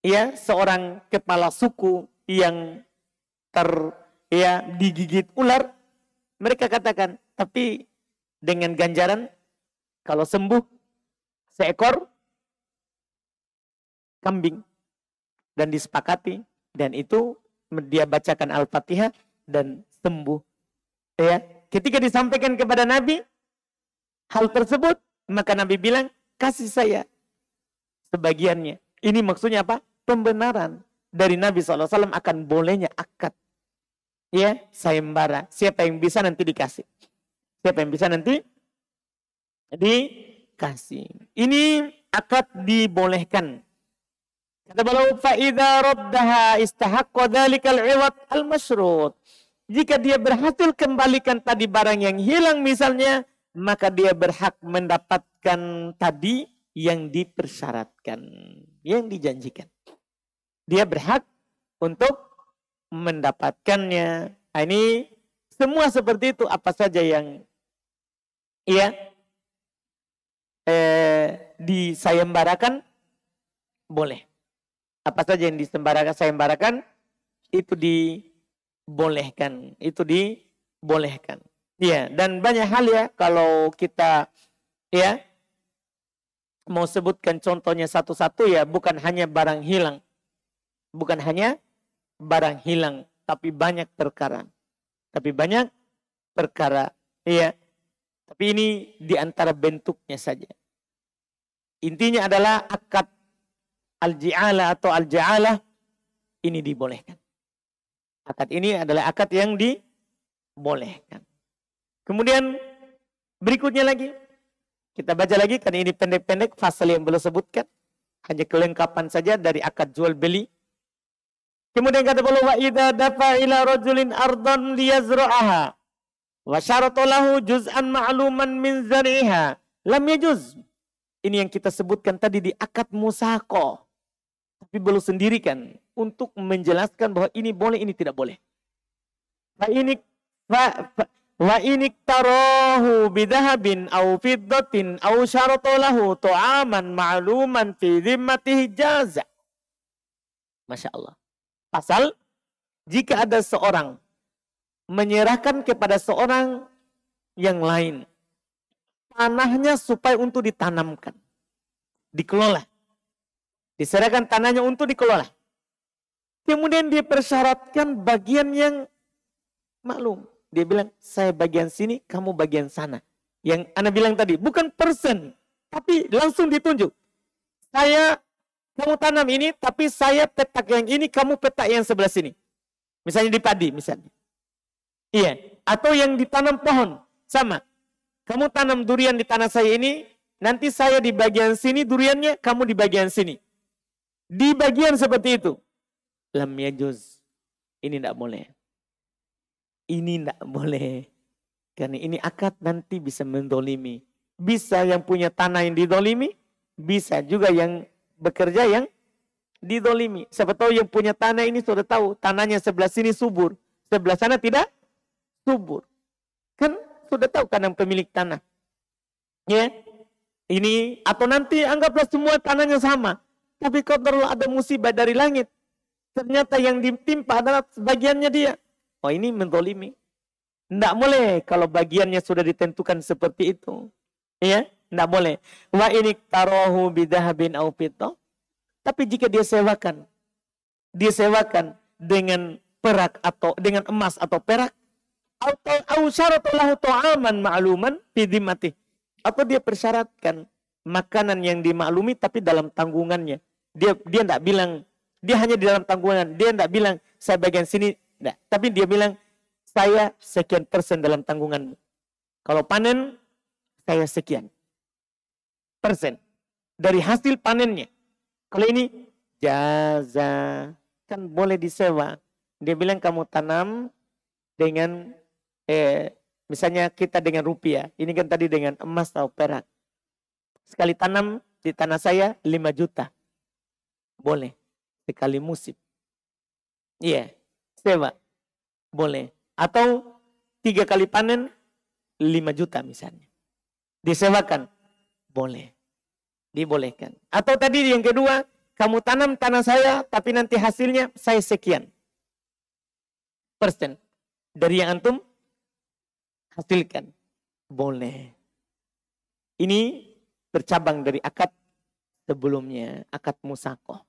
ya, seorang kepala suku yang digigit ular, mereka katakan, tapi dengan ganjaran kalau sembuh seekor kambing, dan disepakati, dan itu dia bacakan Al-Fatihah dan sembuh. Ya, ketika disampaikan kepada Nabi hal tersebut, maka Nabi bilang, kasih saya sebagiannya. Ini maksudnya apa? Pembenaran dari Nabi SAW akan bolehnya akad. Ya, sayembara. Siapa yang bisa nanti dikasih. Siapa yang bisa nanti dikasih. Ini akad dibolehkan. Kata beliau, فَإِذَا رَدَّهَا إِسْتَحَقَّ ذَلِكَ الْعِوَضْ الْمَشْرُوطِ. Jika dia berhasil kembalikan tadi barang yang hilang misalnya, maka dia berhak mendapatkan tadi yang dipersyaratkan, yang dijanjikan. Dia berhak untuk mendapatkannya. Nah, ini semua seperti itu. Apa saja yang disayembarakan boleh. Apa saja yang disayembarakan itu dibolehkan. Itu dibolehkan. Ya, dan banyak hal ya kalau kita mau sebutkan contohnya satu-satu ya, bukan hanya barang hilang. Bukan hanya barang hilang, tapi banyak perkara. Ya. Tapi ini di antara bentuknya saja. Intinya adalah akad al-ji'alah atau al-ja'alah ini dibolehkan. Akad ini adalah akad yang dibolehkan. Kemudian berikutnya lagi. Kita baca lagi, karena ini pendek-pendek, fasal yang belum sebutkan. Hanya kelengkapan saja dari akad jual beli. Kemudian kata beliau, wa idza dafa ila rajulin ardan liyazra'aha wa syarata lahu juz'an ma'luman min zari'iha lam yajuz. Ini yang kita sebutkan tadi di akad musaqah. Tapi belum sendirikan untuk menjelaskan bahwa ini boleh, ini tidak boleh. Wa inik tarahu bidahabin au fiddatin au syarata lahu tu'aman ma'luman fi dhimmatihi jaza. Masya Allah. Pasal, jika ada seorang menyerahkan kepada seorang yang lain tanahnya supaya untuk ditanamkan, dikelola. Diserahkan tanahnya untuk dikelola. Kemudian dia persyaratkan bagian yang maklum. Dia bilang, saya bagian sini, kamu bagian sana. Yang Anda bilang tadi, bukan persen, tapi langsung ditunjuk. Kamu tanam ini, tapi saya petak yang ini, kamu petak yang sebelah sini. Misalnya di padi, misalnya. Iya. Atau yang ditanam pohon, sama. Kamu tanam durian di tanah saya ini, nanti saya di bagian sini duriannya, kamu di bagian sini. Di bagian seperti itu. Lam yajuz. Ini tidak boleh. Ini tidak boleh. Karena ini akad nanti bisa mendolimi. Bisa yang punya tanah yang didolimi, bisa juga yang bekerja yang didolimi. Siapa tahu yang punya tanah ini sudah tahu tanahnya sebelah sini subur, sebelah sana tidak subur. Kan sudah tahu kan yang pemilik tanah. Ya. Ini atau nanti anggaplah semua tanahnya sama. Tapi kalau ada musibah dari langit, ternyata yang ditimpa adalah bagiannya dia. Oh, ini mendolimi. Tidak boleh kalau bagiannya sudah ditentukan seperti itu. Ya. Tidak boleh. Wa inik tarohu bidahabin au fiddah. Tapi jika dia sewakan dengan perak atau dengan emas atau perak, atau syarata lahu ta'aman ma'luman fi dhimmatihi. Atau dia persyaratkan makanan yang dimaklumi tapi dalam tanggungannya. Dia tidak bilang, dia hanya di dalam tanggungan. Dia tidak bilang saya bagian sini, tidak. Tapi dia bilang saya sekian persen dalam tanggunganmu. Kalau panen saya sekian persen dari hasil panennya. Kalau ini jaza, kan boleh disewa. Dia bilang kamu tanam dengan misalnya kita dengan rupiah, ini kan tadi dengan emas atau perak. Sekali tanam di tanah saya 5 juta. Boleh. Sekali musim. Iya, sewa. Boleh. Atau 3 kali panen 5 juta misalnya. Disewakan. Boleh. Dibolehkan. Atau tadi yang kedua, kamu tanam tanah saya, tapi nanti hasilnya saya sekian persen. Dari yang antum hasilkan. Boleh. Ini bercabang dari akad sebelumnya. Akad musaqah.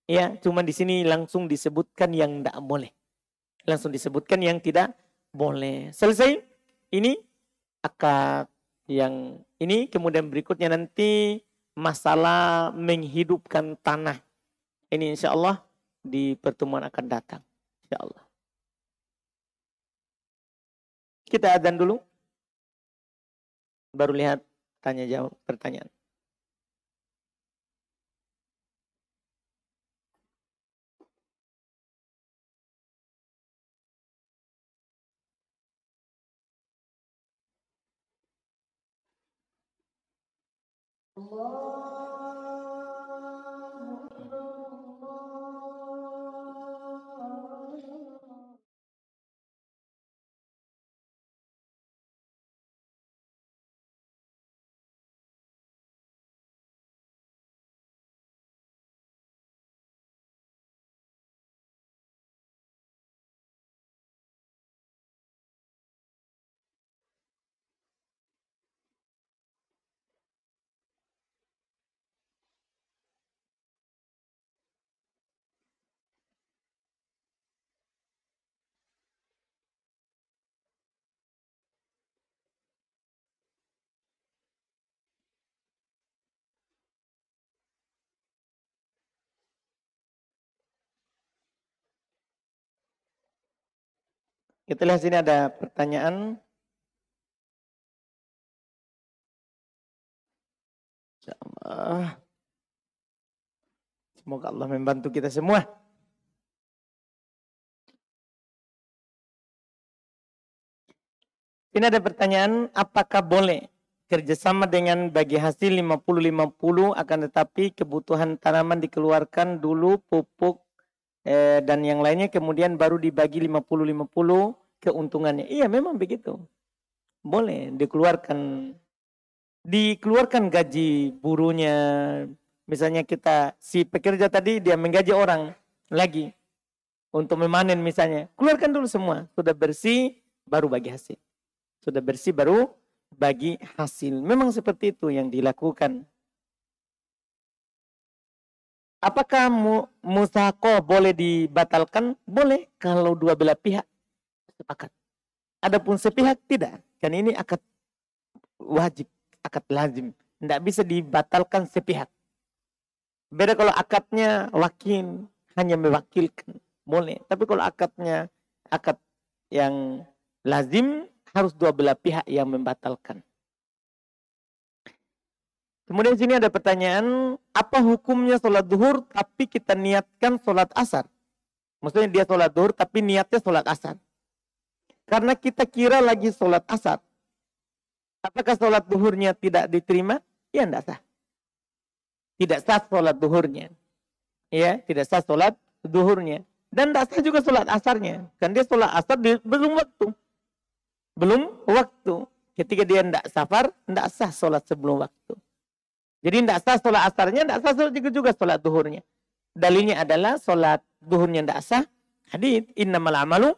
Ya, cuma di sini langsung disebutkan yang tidak boleh. Langsung disebutkan yang tidak boleh. Selesai. Ini akad yang ini. Kemudian berikutnya nanti masalah menghidupkan tanah. Ini insya Allah di pertemuan akan datang. Insya Allah. Kita adzan dulu. Baru lihat tanya jawab pertanyaan. Kita lihat sini ada pertanyaan. Insyaallah. Semoga Allah membantu kita semua. Ini ada pertanyaan, apakah boleh kerjasama dengan bagi hasil 50-50 akan tetapi kebutuhan tanaman dikeluarkan dulu pupuk dan yang lainnya kemudian baru dibagi 50-50 keuntungannya. Iya memang begitu. Boleh dikeluarkan gaji burunya. Misalnya si pekerja tadi dia menggaji orang lagi untuk memanen misalnya. Keluarkan dulu semua. Sudah bersih baru bagi hasil. Sudah bersih baru bagi hasil. Memang seperti itu yang dilakukan. Apakah musako boleh dibatalkan? Boleh kalau dua belah pihak sepakat. Adapun sepihak tidak. Kan ini akad wajib, akad lazim. Tidak bisa dibatalkan sepihak. Beda kalau akadnya wakil, hanya mewakilkan. Boleh. Tapi kalau akadnya akad yang lazim, harus dua belah pihak yang membatalkan. Kemudian sini ada pertanyaan, apa hukumnya sholat duhur tapi kita niatkan sholat asar? Maksudnya dia sholat duhur tapi niatnya sholat asar. Karena kita kira lagi sholat asar. Apakah sholat duhurnya tidak diterima? Ya tidak sah. Tidak sah sholat duhurnya. Ya, tidak sah sholat duhurnya. Dan tidak sah juga sholat asarnya. Kan dia sholat asar belum waktu. Belum waktu. Ketika dia tidak safar, tidak sah sholat sebelum waktu. Jadi tidak sah sholat asarnya, tidak sah juga sholat duhurnya. Dalilnya adalah sholat duhurnya tidak sah. Hadits, innamal amalu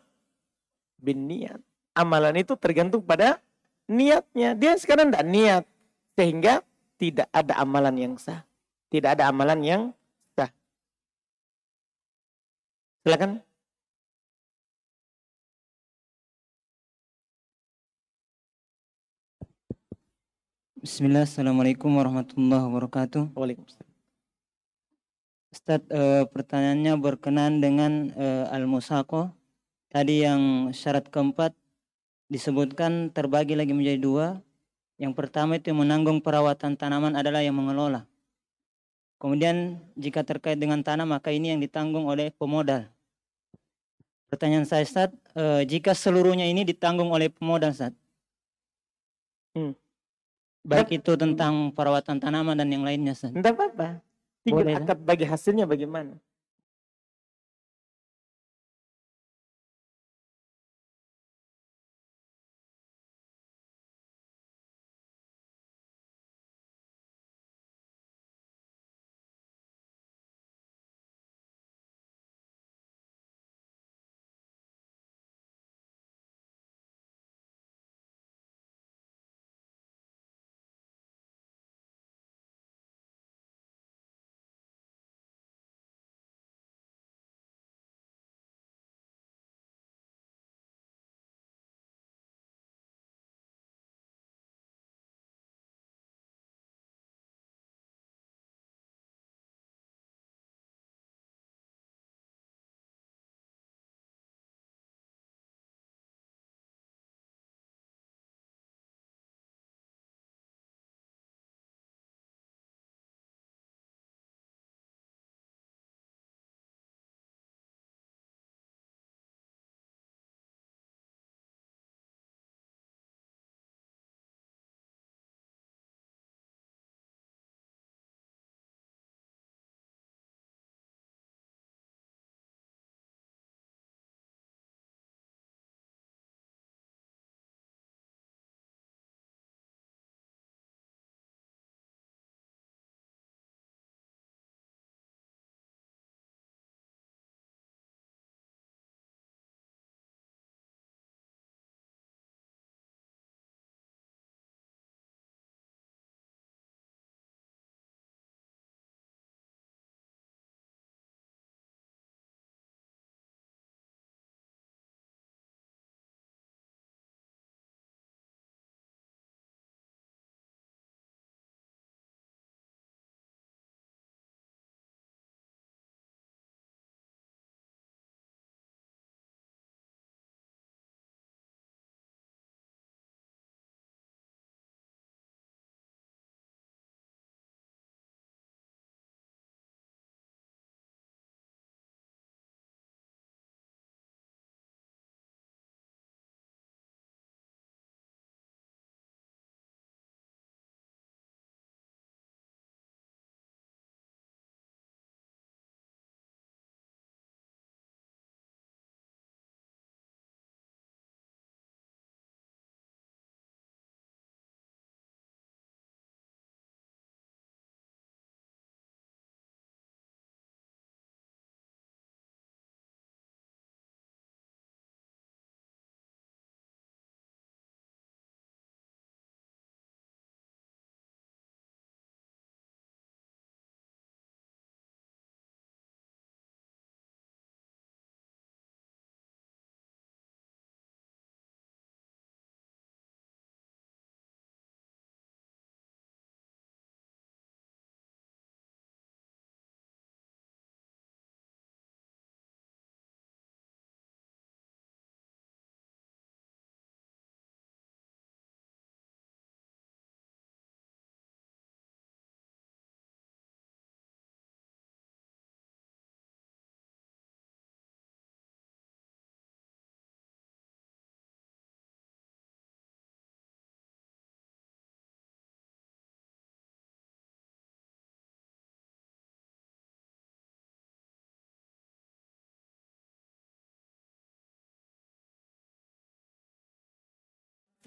bin niat. Amalan itu tergantung pada niatnya. Dia sekarang tidak niat. Sehingga tidak ada amalan yang sah. Tidak ada amalan yang sah. Silakan. Bismillah, Assalamualaikum warahmatullahi wabarakatuh. Waalaikumsalam. Ustaz, pertanyaannya berkenaan dengan al-musaqah. Tadi yang syarat keempat disebutkan terbagi lagi menjadi dua. Yang pertama itu menanggung perawatan tanaman adalah yang mengelola. Kemudian jika terkait dengan tanah maka ini yang ditanggung oleh pemodal. Pertanyaan saya Ustaz, jika seluruhnya ini ditanggung oleh pemodal Ustaz? Baik itu tentang perawatan tanaman dan yang lainnya Ustaz. Tidak apa-apa. Tinggal akad bagi hasilnya bagaimana.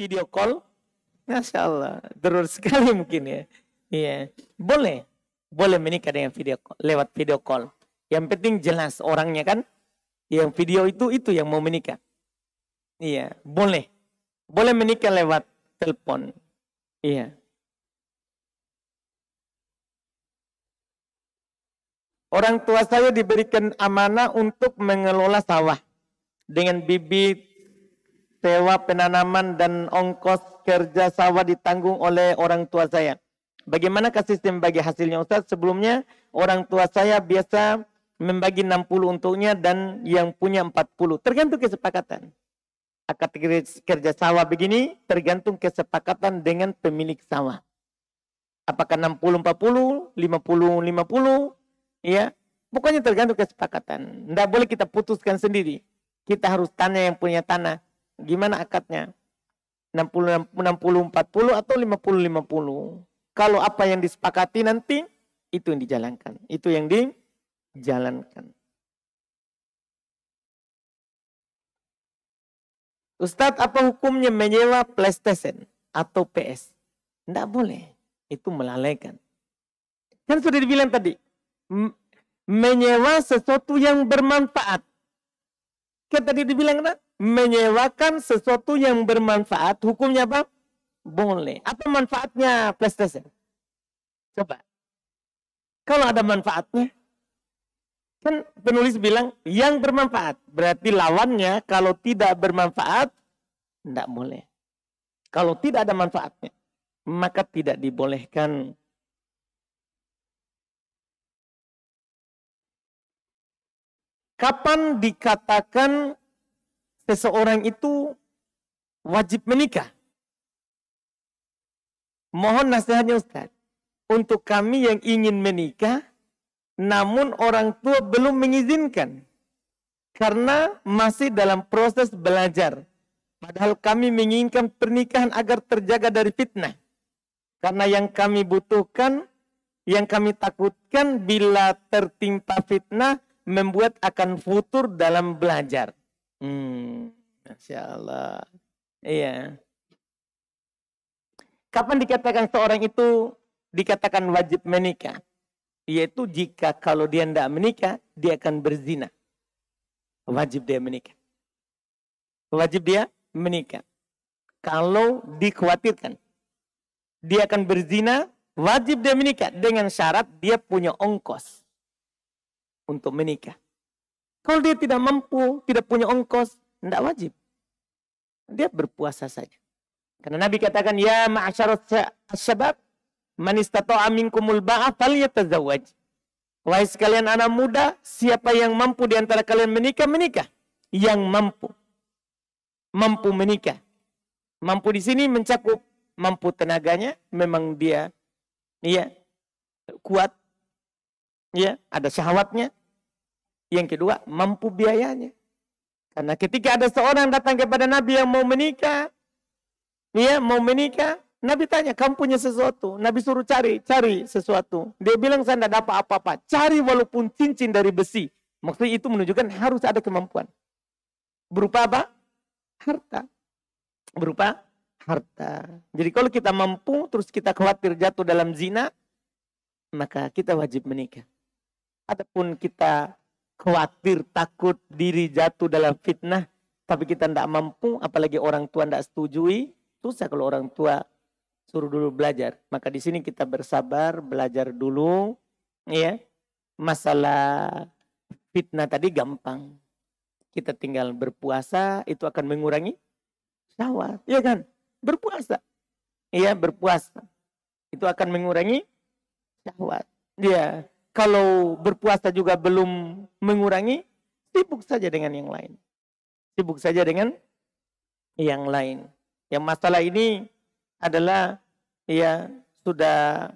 video call. Masya Allah, terus sekali mungkin ya. Iya, boleh menikah dengan video call, lewat video call. Yang penting jelas orangnya kan. Yang video itu yang mau menikah. Iya, boleh menikah lewat telepon. Iya. Orang tua saya diberikan amanah untuk mengelola sawah dengan bibit, sewa penanaman dan ongkos kerja sawah ditanggung oleh orang tua saya. Bagaimanakah sistem bagi hasilnya Ustaz? Sebelumnya orang tua saya biasa membagi 60 untuknya dan yang punya 40. Tergantung kesepakatan. Akad kerja sawah begini tergantung kesepakatan dengan pemilik sawah. Apakah 60-40, 50-50, ya, pokoknya tergantung kesepakatan. Tidak boleh kita putuskan sendiri. Kita harus tanya yang punya tanah. Gimana akadnya? 60-40 atau 50-50. Kalau apa yang disepakati nanti, itu yang dijalankan. Itu yang dijalankan. Ustadz, apa hukumnya menyewa PlayStation atau PS? Tidak boleh. Itu melalaikan. Kan sudah dibilang tadi. Menyewa sesuatu yang bermanfaat. Kan tadi dibilang kan? Menyewakan sesuatu yang bermanfaat. Hukumnya apa? Boleh. Apa manfaatnya PlayStation? Coba. Kalau ada manfaatnya. Kan penulis bilang yang bermanfaat. Berarti lawannya kalau tidak bermanfaat, tidak boleh. Kalau tidak ada manfaatnya, maka tidak dibolehkan. Kapan dikatakan seseorang itu wajib menikah? Mohon nasihatnya Ustaz. Untuk kami yang ingin menikah, namun orang tua belum mengizinkan. Karena masih dalam proses belajar. Padahal kami menginginkan pernikahan agar terjaga dari fitnah. Karena yang kami butuhkan, yang kami takutkan bila tertimpa fitnah, membuat akan futur dalam belajar. Masya Allah. Iya. Kapan dikatakan seorang itu dikatakan wajib menikah? Yaitu jika kalau dia tidak menikah, dia akan berzina. Wajib dia menikah. Wajib dia menikah. Kalau dikhawatirkan dia akan berzina, wajib dia menikah. Dengan syarat dia punya ongkos untuk menikah. Kalau dia tidak mampu, tidak punya ongkos, tidak wajib. Dia berpuasa saja. Karena Nabi katakan, ya ma'asyarat syabab, man istata'a minkumul ba'a falyatazawwaj. Wahai sekalian anak muda, siapa yang mampu di antara kalian menikah, menikah. Yang mampu menikah. Mampu di sini mencakup mampu tenaganya, memang dia kuat, ada syahwatnya. Yang kedua, mampu biayanya. Karena ketika ada seorang datang kepada Nabi yang mau menikah, Nabi tanya, kamu punya sesuatu? Nabi suruh cari sesuatu. Dia bilang, saya tidak dapat apa-apa. Cari walaupun cincin dari besi. Maksudnya itu menunjukkan harus ada kemampuan. Berupa apa? Harta. Berupa harta. Jadi kalau kita mampu, terus kita khawatir jatuh dalam zina, maka kita wajib menikah. Adapun kita khawatir, takut diri jatuh dalam fitnah, tapi kita tidak mampu, apalagi orang tua tidak setujui, susah kalau orang tua suruh dulu belajar. Maka di sini kita bersabar, belajar dulu. Masalah fitnah tadi gampang. Kita tinggal berpuasa, itu akan mengurangi syahwat. Iya kan? Berpuasa. Berpuasa. Itu akan mengurangi syahwat. Kalau berpuasa juga belum mengurangi, sibuk saja dengan yang lain. Sibuk saja dengan yang lain. Yang masalah ini adalah sudah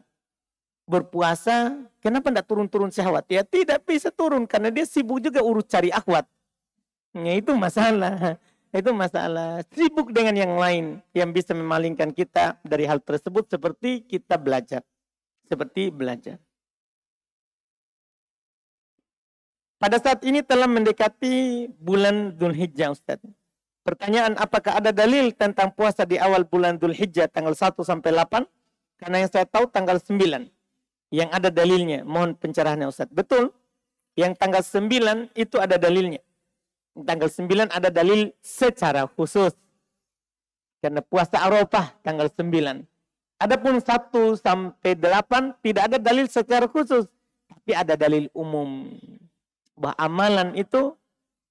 berpuasa, kenapa tidak turun-turun syahwat? Ya tidak bisa turun karena dia sibuk juga urus cari akhwat. Itu masalah. Itu masalah. Sibuk dengan yang lain yang bisa memalingkan kita dari hal tersebut seperti kita belajar. Seperti belajar. Pada saat ini telah mendekati bulan Dzulhijjah, Ustaz. Pertanyaan, apakah ada dalil tentang puasa di awal bulan Dzulhijjah tanggal 1 sampai 8? Karena yang saya tahu tanggal 9 yang ada dalilnya. Mohon pencerahannya Ustaz. Betul, yang tanggal 9 itu ada dalilnya. Tanggal 9 ada dalil secara khusus. Karena puasa Arafah tanggal 9. Adapun 1 sampai 8 tidak ada dalil secara khusus. Tapi ada dalil umum. Bahwa amalan itu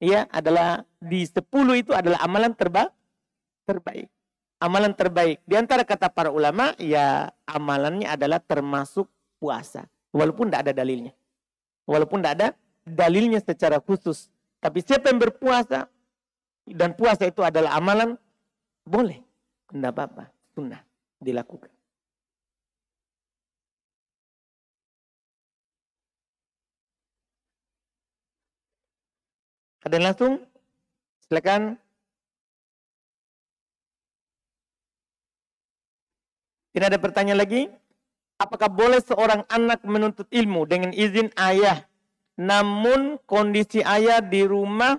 ya adalah di 10 itu adalah amalan terbaik. Amalan terbaik. Di antara kata para ulama, ya amalannya adalah termasuk puasa. Walaupun tidak ada dalilnya. Walaupun tidak ada dalilnya secara khusus. Tapi siapa yang berpuasa, dan puasa itu adalah amalan, boleh. Tidak apa-apa. Sunnah dilakukan. Ada yang langsung? Silakan. Tidak ada pertanyaan lagi? Apakah boleh seorang anak menuntut ilmu dengan izin ayah, namun kondisi ayah di rumah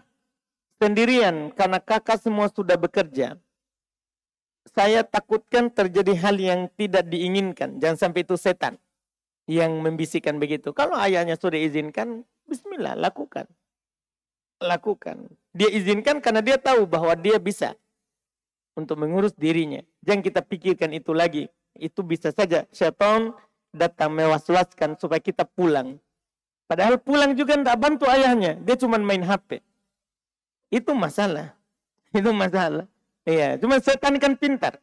sendirian karena kakak semua sudah bekerja? Saya takutkan terjadi hal yang tidak diinginkan. Jangan sampai itu setan yang membisikkan begitu. Kalau ayahnya sudah izinkan, bismillah, lakukan. Lakukan. Dia izinkan karena dia tahu bahwa dia bisa untuk mengurus dirinya. Jangan kita pikirkan itu lagi. Itu bisa saja syaitan datang mewaswaskan supaya kita pulang. Padahal pulang juga tidak bantu ayahnya. Dia cuma main HP. Itu masalah. Itu masalah. Iya, cuma setan kan pintar.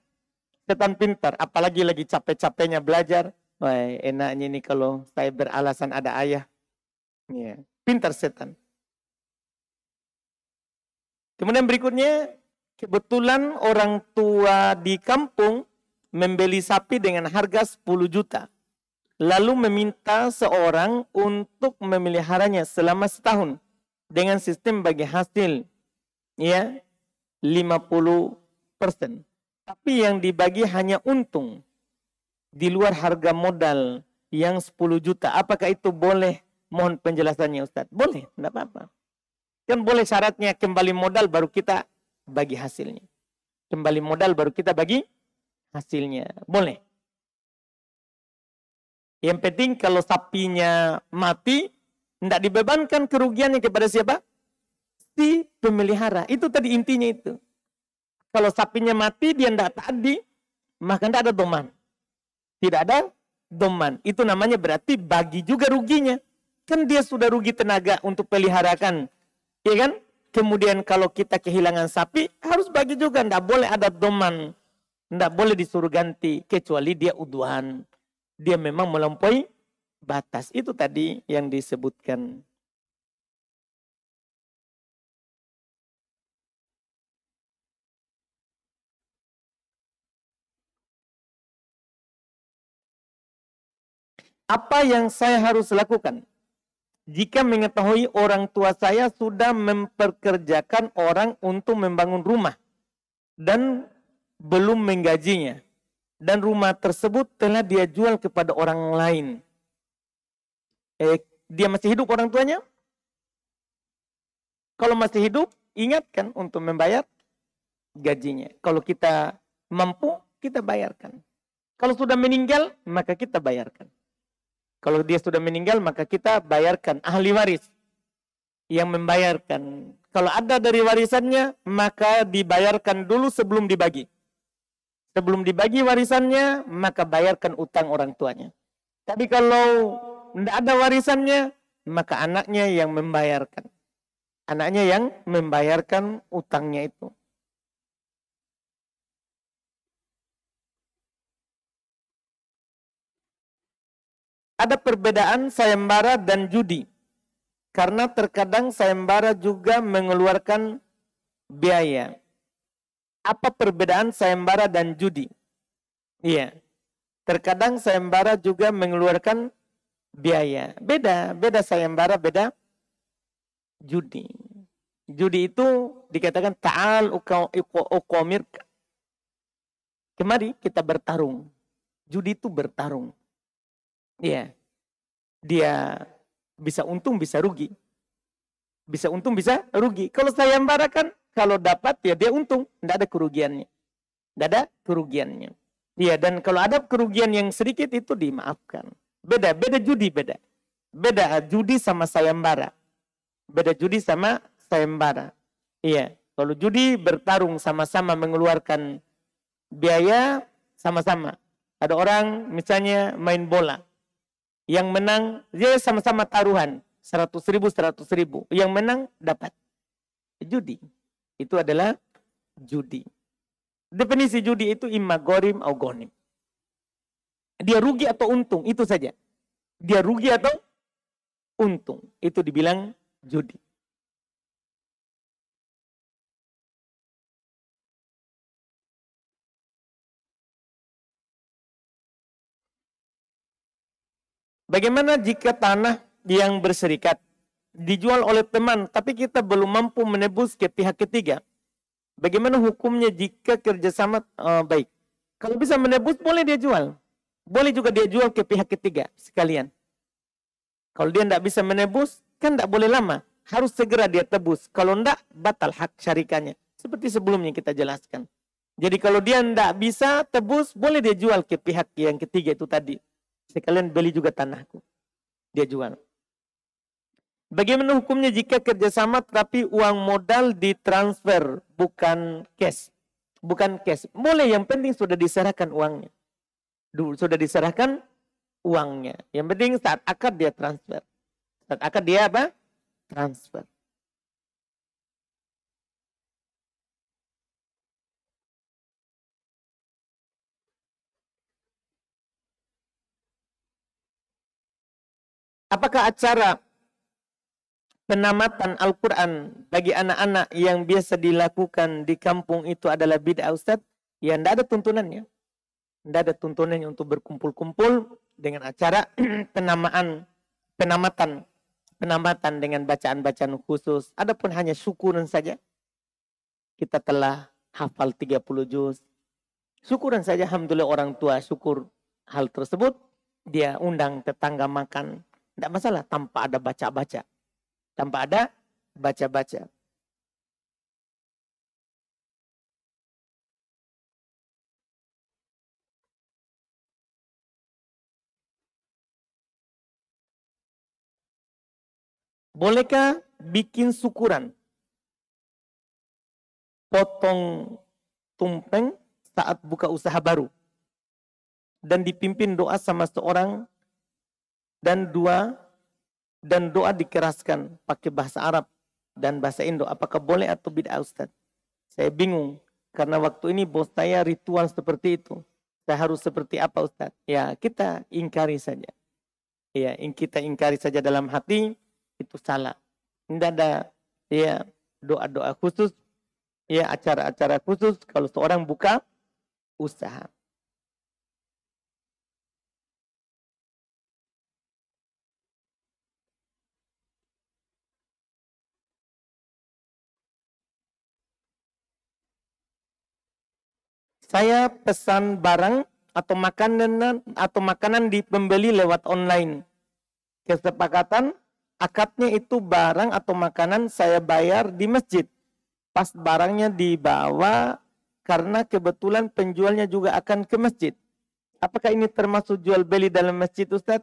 Setan pintar. Apalagi lagi capek-capeknya belajar. Wah, enaknya ini kalau saya beralasan ada ayah. Iya, pintar setan. Kemudian berikutnya, kebetulan orang tua di kampung membeli sapi dengan harga 10 juta. Lalu meminta seorang untuk memeliharanya selama setahun. Dengan sistem bagi hasil. Ya, 50%. Tapi yang dibagi hanya untung. Di luar harga modal yang 10 juta. Apakah itu boleh? Mohon penjelasannya Ustaz. Boleh, tidak apa-apa. Kan boleh syaratnya kembali modal baru kita bagi hasilnya. Kembali modal baru kita bagi hasilnya. Boleh. Yang penting kalau sapinya mati, tidak dibebankan kerugiannya kepada siapa? Si pemelihara. Itu tadi intinya itu. Kalau sapinya mati, dia tidak tadi, maka tidak ada doman. Tidak ada doman. Itu namanya berarti bagi juga ruginya. Kan dia sudah rugi tenaga untuk peliharakan. Ya kan? Kemudian kalau kita kehilangan sapi, harus bagi juga. Tidak boleh ada doman. Tidak boleh disuruh ganti. Kecuali dia uduhan. Dia memang melampaui batas. Itu tadi yang disebutkan. Apa yang saya harus lakukan? Jika mengetahui orang tua saya sudah memperkerjakan orang untuk membangun rumah dan belum menggajinya. Dan rumah tersebut telah dia jual kepada orang lain. Dia masih hidup orang tuanya? Kalau masih hidup, ingatkan untuk membayar gajinya. Kalau kita mampu, kita bayarkan. Kalau sudah meninggal, maka kita bayarkan. Kalau dia sudah meninggal, maka kita bayarkan ahli waris yang membayarkan. Kalau ada dari warisannya, maka dibayarkan dulu sebelum dibagi. Sebelum dibagi warisannya, maka bayarkan utang orang tuanya. Tapi kalau tidak ada warisannya, maka anaknya yang membayarkan. Anaknya yang membayarkan utangnya itu. Ada perbedaan sayembara dan judi. Karena terkadang sayembara juga mengeluarkan biaya. Apa perbedaan sayembara dan judi? Iya. Terkadang sayembara juga mengeluarkan biaya. Beda sayembara, beda judi. Judi itu dikatakan ta'al uqamirka. Kemari kita bertarung. Judi itu bertarung. Iya. Dia bisa untung, bisa rugi. Bisa untung, bisa rugi. Kalau sayembara kan kalau dapat ya dia untung, tidak ada kerugiannya. Tidak ada kerugiannya. Iya, dan kalau ada kerugian yang sedikit itu dimaafkan. Beda judi beda. Beda judi sama sayembara. Beda judi sama sayembara. Iya, kalau judi bertarung sama-sama mengeluarkan biaya sama-sama. Ada orang misalnya main bola. Yang menang, dia sama-sama taruhan. 100.000, 100.000. Yang menang dapat. Judi. Itu adalah judi. Definisi judi itu imma gorim atau gonim. Dia rugi atau untung, itu saja. Dia rugi atau untung. Itu dibilang judi. Bagaimana jika tanah yang berserikat dijual oleh teman, tapi kita belum mampu menebus ke pihak ketiga? Bagaimana hukumnya jika kerjasama baik? Kalau bisa menebus, boleh dia jual. Boleh juga dia jual ke pihak ketiga sekalian. Kalau dia tidak bisa menebus, kan tidak boleh lama. Harus segera dia tebus. Kalau tidak, batal hak syarikahnya. Seperti sebelumnya kita jelaskan. Jadi kalau dia tidak bisa tebus, boleh dia jual ke pihak yang ketiga itu tadi. Sekalian beli juga tanahku. Dia jual. Bagaimana hukumnya jika kerjasama tapi uang modal ditransfer, bukan cash? Bukan cash. Boleh, yang penting sudah diserahkan uangnya. Sudah diserahkan uangnya. Yang penting saat akad dia transfer. Saat akad dia apa? Transfer. Apakah acara penamatan Al-Quran bagi anak-anak yang biasa dilakukan di kampung itu adalah bid'ah, Ustaz? Ya, tidak ada tuntunannya. Tidak ada tuntunannya untuk berkumpul-kumpul dengan acara penamatan dengan bacaan-bacaan khusus. Adapun hanya syukuran saja. Kita telah hafal 30 juz. Syukuran saja, alhamdulillah orang tua syukur hal tersebut. Dia undang tetangga makan. Tidak masalah tanpa ada baca-baca. Tanpa ada baca-baca. Bolehkah bikin syukuran? Potong tumpeng saat buka usaha baru. Dan dipimpin doa sama seorang dan doa dikeraskan pakai bahasa Arab dan bahasa Indo. Apakah boleh atau bid'ah, Ustaz? Saya bingung karena waktu ini bos saya ritual seperti itu. Saya harus seperti apa, Ustaz? Ya, kita ingkari saja. Ya, kita ingkari saja dalam hati, itu salah. Tidak ada ya doa-doa khusus, ya acara-acara khusus kalau seorang buka usaha. Saya pesan barang atau makanan di pembeli lewat online. Kesepakatan akadnya itu barang atau makanan saya bayar di masjid. Pas barangnya dibawa karena kebetulan penjualnya juga akan ke masjid. Apakah ini termasuk jual beli dalam masjid, Ustaz?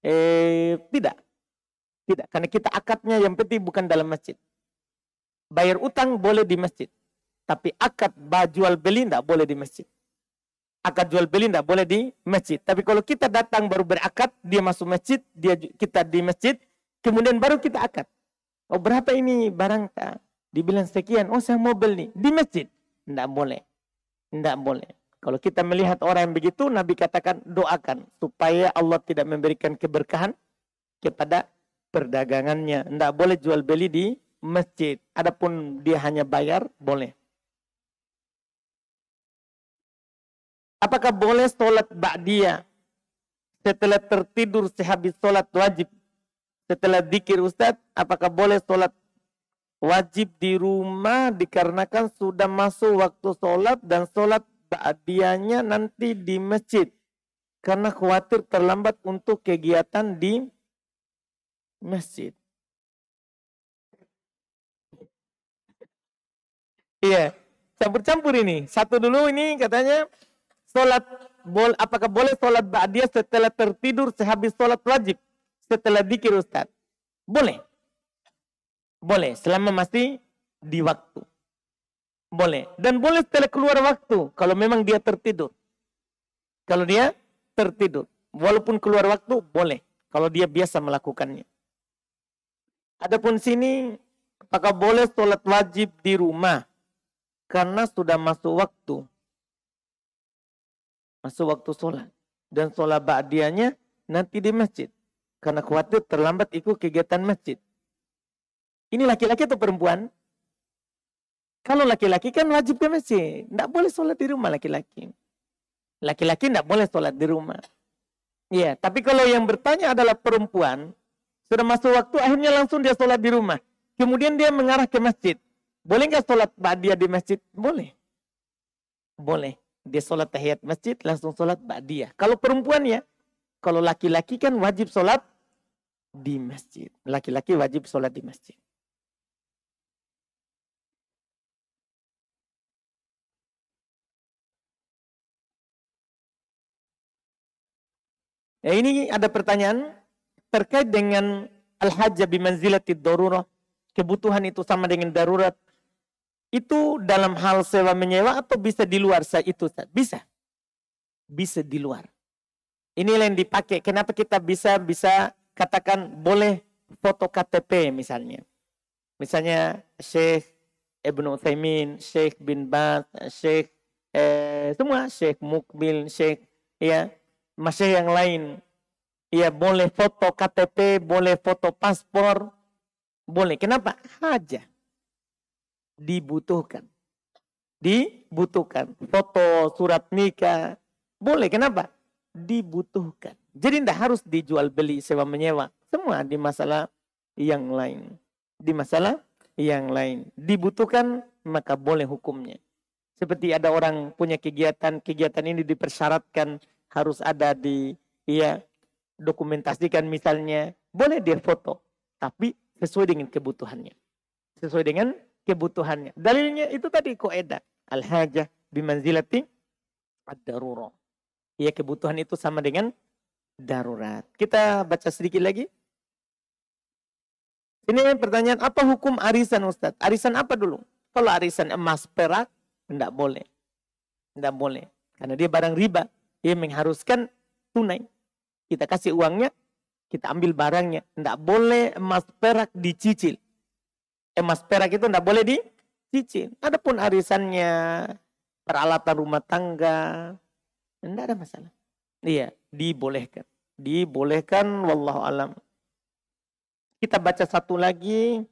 Tidak. Tidak, karena kita akadnya yang penting bukan dalam masjid. Bayar utang boleh di masjid. Tapi akad jual beli tidak boleh di masjid. Akad jual beli tidak boleh di masjid. Tapi kalau kita datang baru berakad, dia masuk masjid, kita di masjid, kemudian baru kita akad. Oh, berapa ini barang? Dibilang sekian. Oh, saya mau beli di masjid. Tidak boleh. Tidak boleh. Kalau kita melihat orang yang begitu, Nabi katakan doakan supaya Allah tidak memberikan keberkahan kepada perdagangannya. Tidak boleh jual beli di masjid. Adapun dia hanya bayar, boleh. Apakah boleh sholat ba'diyah setelah tertidur sehabis sholat wajib? Setelah zikir, Ustaz, apakah boleh sholat wajib di rumah dikarenakan sudah masuk waktu sholat dan sholat ba'diyahnya nanti di masjid? Karena khawatir terlambat untuk kegiatan di masjid. Iya, campur-campur ini. Satu dulu ini katanya apakah boleh sholat ba'diyah setelah tertidur sehabis sholat wajib setelah dzikir Ustaz? Boleh. Boleh, selama masih di waktu. Boleh. Dan boleh setelah keluar waktu kalau memang dia tertidur. Kalau dia tertidur, walaupun keluar waktu boleh kalau dia biasa melakukannya. Adapun sini, apakah boleh sholat wajib di rumah karena sudah masuk waktu? Masuk waktu sholat. Dan sholat ba'diyahnya nanti di masjid. Karena khawatir terlambat ikut kegiatan masjid. Ini laki-laki atau perempuan? Kalau laki-laki kan wajib ke masjid. Tidak boleh sholat di rumah laki-laki. Laki-laki tidak boleh sholat di rumah. Iya, tapi kalau yang bertanya adalah perempuan, sudah masuk waktu, akhirnya langsung dia sholat di rumah. Kemudian dia mengarah ke masjid. Boleh nggak sholat ba'diyah di masjid? Boleh. Boleh. Dia sholat tahiyat masjid, langsung sholat ba'diyah. Kalau perempuan ya, kalau laki-laki kan wajib sholat di masjid. Laki-laki wajib sholat di masjid. Ya, ini ada pertanyaan terkait dengan al-hajjah bimanzilatid darurah. Kebutuhan itu sama dengan darurat. Itu dalam hal sewa menyewa atau bisa di luar itu? Bisa. Bisa di luar. Ini yang dipakai. Kenapa kita bisa katakan boleh foto KTP misalnya. Misalnya Syekh Ibnu Utsaimin, Syekh bin Baz, Syekh semua, Syekh Mukbil, Syekh ya, masih yang lain. Ya boleh foto KTP, boleh foto paspor, boleh. Kenapa? Hajah. Dibutuhkan. Dibutuhkan. Foto, surat nikah, boleh. Kenapa? Dibutuhkan. Jadi tidak harus dijual beli, sewa menyewa. Semua di masalah yang lain. Di masalah yang lain. Dibutuhkan, maka boleh hukumnya. Seperti ada orang punya kegiatan ini dipersyaratkan harus ada dokumentasikan misalnya. Boleh dia foto. Tapi sesuai dengan kebutuhannya. Sesuai dengan kebutuhannya. Dalilnya itu tadi kaidah al-hajah bimanzilati ad-darurah. Ya, kebutuhan itu sama dengan darurat. Kita baca sedikit lagi. Ini pertanyaan, apa hukum arisan Ustaz? Arisan apa dulu? Kalau arisan emas perak, tidak boleh. Tidak boleh. Karena dia barang riba. Dia mengharuskan tunai. Kita kasih uangnya, kita ambil barangnya. Tidak boleh emas perak dicicil. Emas perak itu tidak boleh dicicil. Adapun arisannya, peralatan rumah tangga, tidak ada masalah. Iya, dibolehkan. Dibolehkan, wallahu alam. Kita baca satu lagi.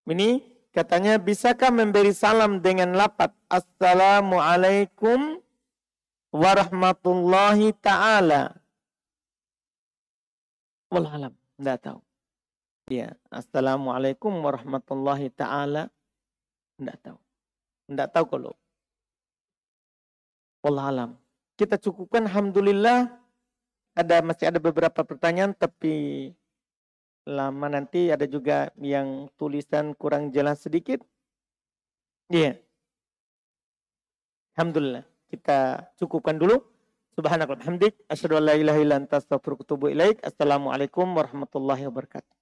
Ini katanya, bisakah memberi salam dengan lafaz Assalamualaikum warahmatullahi ta'ala? Wallahu alam, tidak tahu. Ya, Assalamualaikum warahmatullahi ta'ala. Tidak tahu. Tidak tahu kalau. Wallahu alam. Kita cukupkan, alhamdulillah. Masih ada beberapa pertanyaan, tapi lama nanti ada juga yang tulisan kurang jelas sedikit. Iya. Alhamdulillah. Kita cukupkan dulu. Subhanakallahumma hamdik, asyhadu an la ilaha illa anta astaghfiruka wa atubu ilaik. Assalamualaikum warahmatullahi wabarakatuh.